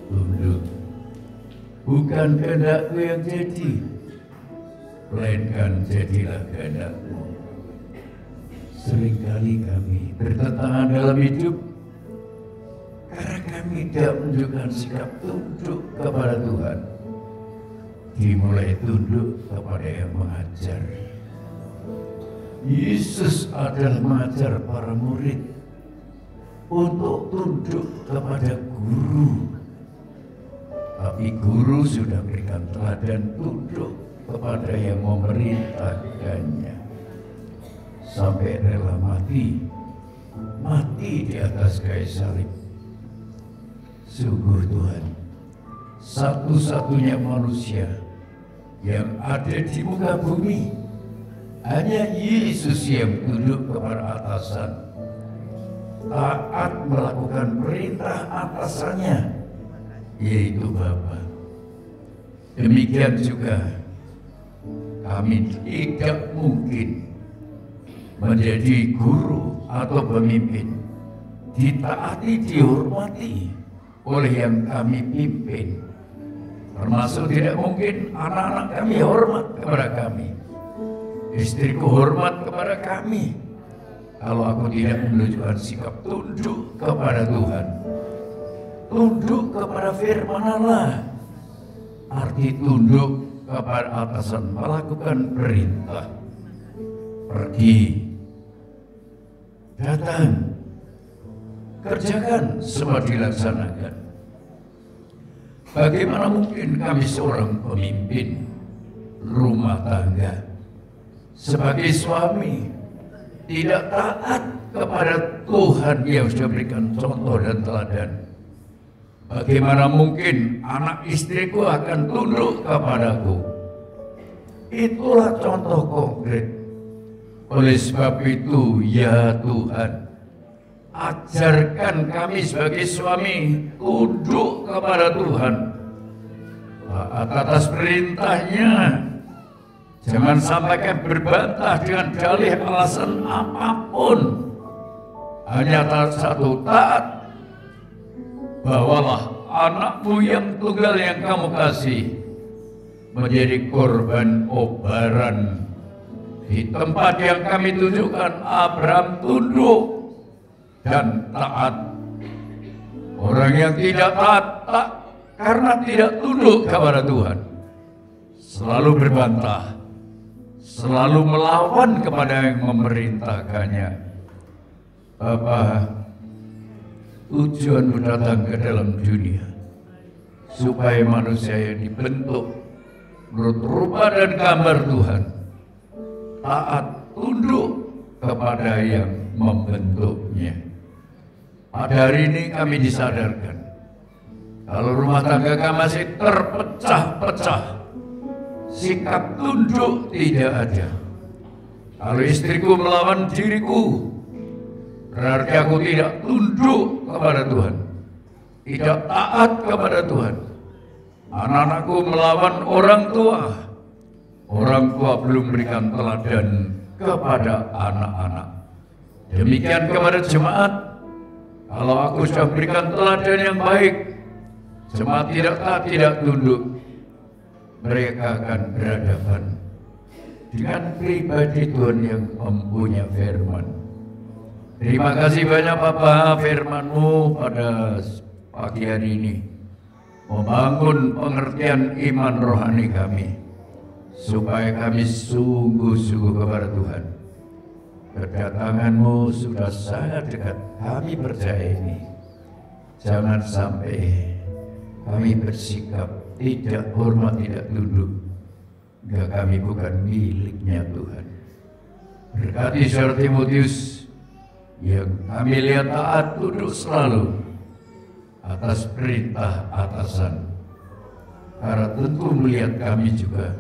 Tunduk. Bukan kehendakku yang jadi, melainkan jadilah kehendak-Mu. Seringkali kami bertentangan dalam hidup karena kami tidak menunjukkan sikap tunduk kepada Tuhan. Dimulai tunduk kepada yang mengajar. Yesus adalah mengajar para murid untuk tunduk kepada guru. Tapi guru sudah berikan teladan tunduk kepada yang memerintahkannya. Sampai rela mati di atas kayu salib. Sungguh Tuhan, satu-satunya manusia yang ada di muka bumi, hanya Yesus yang tunduk kepada atasan, taat melakukan perintah atasannya, yaitu Bapa. Demikian juga kami tidak mungkin menjadi guru atau pemimpin, ditaati, dihormati oleh yang kami pimpin. Termasuk tidak mungkin anak-anak kami hormat kepada kami, istriku hormat kepada kami, kalau aku tidak menunjukkan sikap tunduk kepada Tuhan, tunduk kepada firman Allah. Arti tunduk kepada atasan, melakukan perintah. Pergi, datang, kerjakan, semua dilaksanakan. Bagaimana mungkin kami seorang pemimpin rumah tangga, sebagai suami, tidak taat kepada Tuhan yang sudah berikan contoh dan teladan? Bagaimana mungkin anak istriku akan tunduk kepadaku? Itulah contoh konkret. Oleh sebab itu, ya Tuhan, ajarkan kami sebagai suami tunduk kepada Tuhan, taat atas perintahnya. Jangan sampai kami berbantah dengan dalih alasan apapun. Hanya satu, taat. Bawalah anakmu yang tunggal yang kamu kasih menjadi korban obaran. Di tempat yang kami tunjukkan, Abraham tunduk dan taat. Orang yang tidak taat karena tidak tunduk kepada Tuhan, selalu berbantah, selalu melawan kepada yang memerintahkannya. Bapa, tujuanmu datang ke dalam dunia supaya manusia yang dibentuk menurut rupa dan gambar Tuhan, taat, tunduk kepada yang membentuknya. Pada hari ini kami disadarkan, kalau rumah tangga kami masih terpecah-pecah, sikap tunduk tidak ada. Kalau istriku melawan diriku, berarti aku tidak tunduk kepada Tuhan, tidak taat kepada Tuhan. Anak-anakku melawan orang tua belum berikan teladan kepada anak-anak. Demikian kepada jemaat, kalau aku sudah berikan teladan yang baik, jemaat tidak taat, tidak tunduk, mereka akan berhadapan dengan pribadi Tuhan yang mempunyai firman. Terima kasih banyak Bapak, firman-Mu pada pagi hari ini membangun pengertian iman rohani kami, supaya kami sungguh-sungguh kepada Tuhan. Kedatangan-Mu sudah sangat dekat, kami percaya ini. Jangan sampai kami bersikap tidak hormat, tidak tunduk. Enggak, kami bukan miliknya Tuhan. Berkati saudara Timotius yang kami lihat taat tunduk selalu atas perintah atasan. Karena tentu melihat kami juga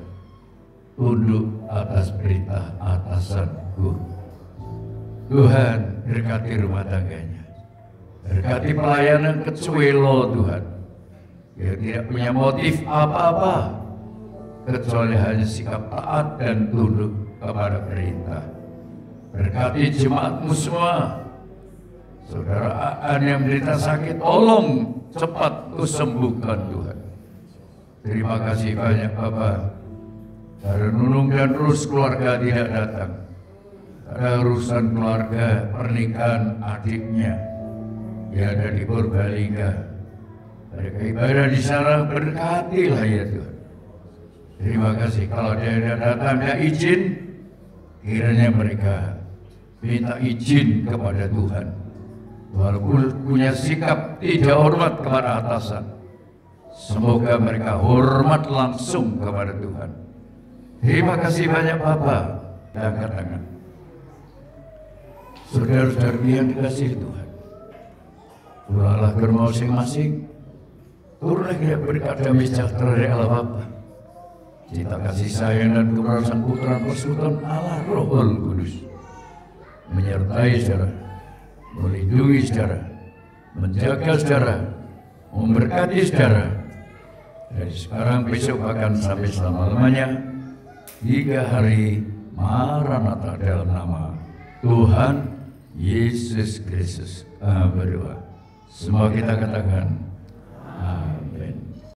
tunduk atas perintah atasanku. Tuhan berkati rumah tangganya. Berkati pelayanan Kecuelo Tuhan. Yang tidak punya motif apa-apa kecuali hanya sikap taat dan tunduk kepada perintah. Berkati jemaatmu semua. Saudara Aan yang menderita sakit, tolong cepat sembuhkan Tuhan. Terima kasih banyak Bapak. Saudara Nunung dan Rus keluarga tidak datang. Ada urusan keluarga pernikahan adiknya. Dia ada di Purbalingga. Mereka ibadah di sana, berkatilah ya Tuhan. Terima kasih. Kalau dia tidak datang, dia izin, kiranya mereka minta izin kepada Tuhan. Walaupun punya sikap tidak hormat kepada atasan, semoga mereka hormat langsung kepada Tuhan. Terima kasih banyak Bapak. Angkat tangan. Saudara-saudara yang dikasihi Tuhan, turunlah ke rumah masing-masing. Turunlah kita berkat damai sejahtera dari Allah Bapa, cinta kasih sayang dan kemurahan Sang Putra persekutuan Allah Rohul Kudus menyertai saudara, melindungi saudara, menjaga saudara, memberkati saudara dari sekarang, besok, bahkan sampai selama-lamanya hingga hari Maranatha dalam nama Tuhan Yesus Kristus. Berdoa. Semua kita katakan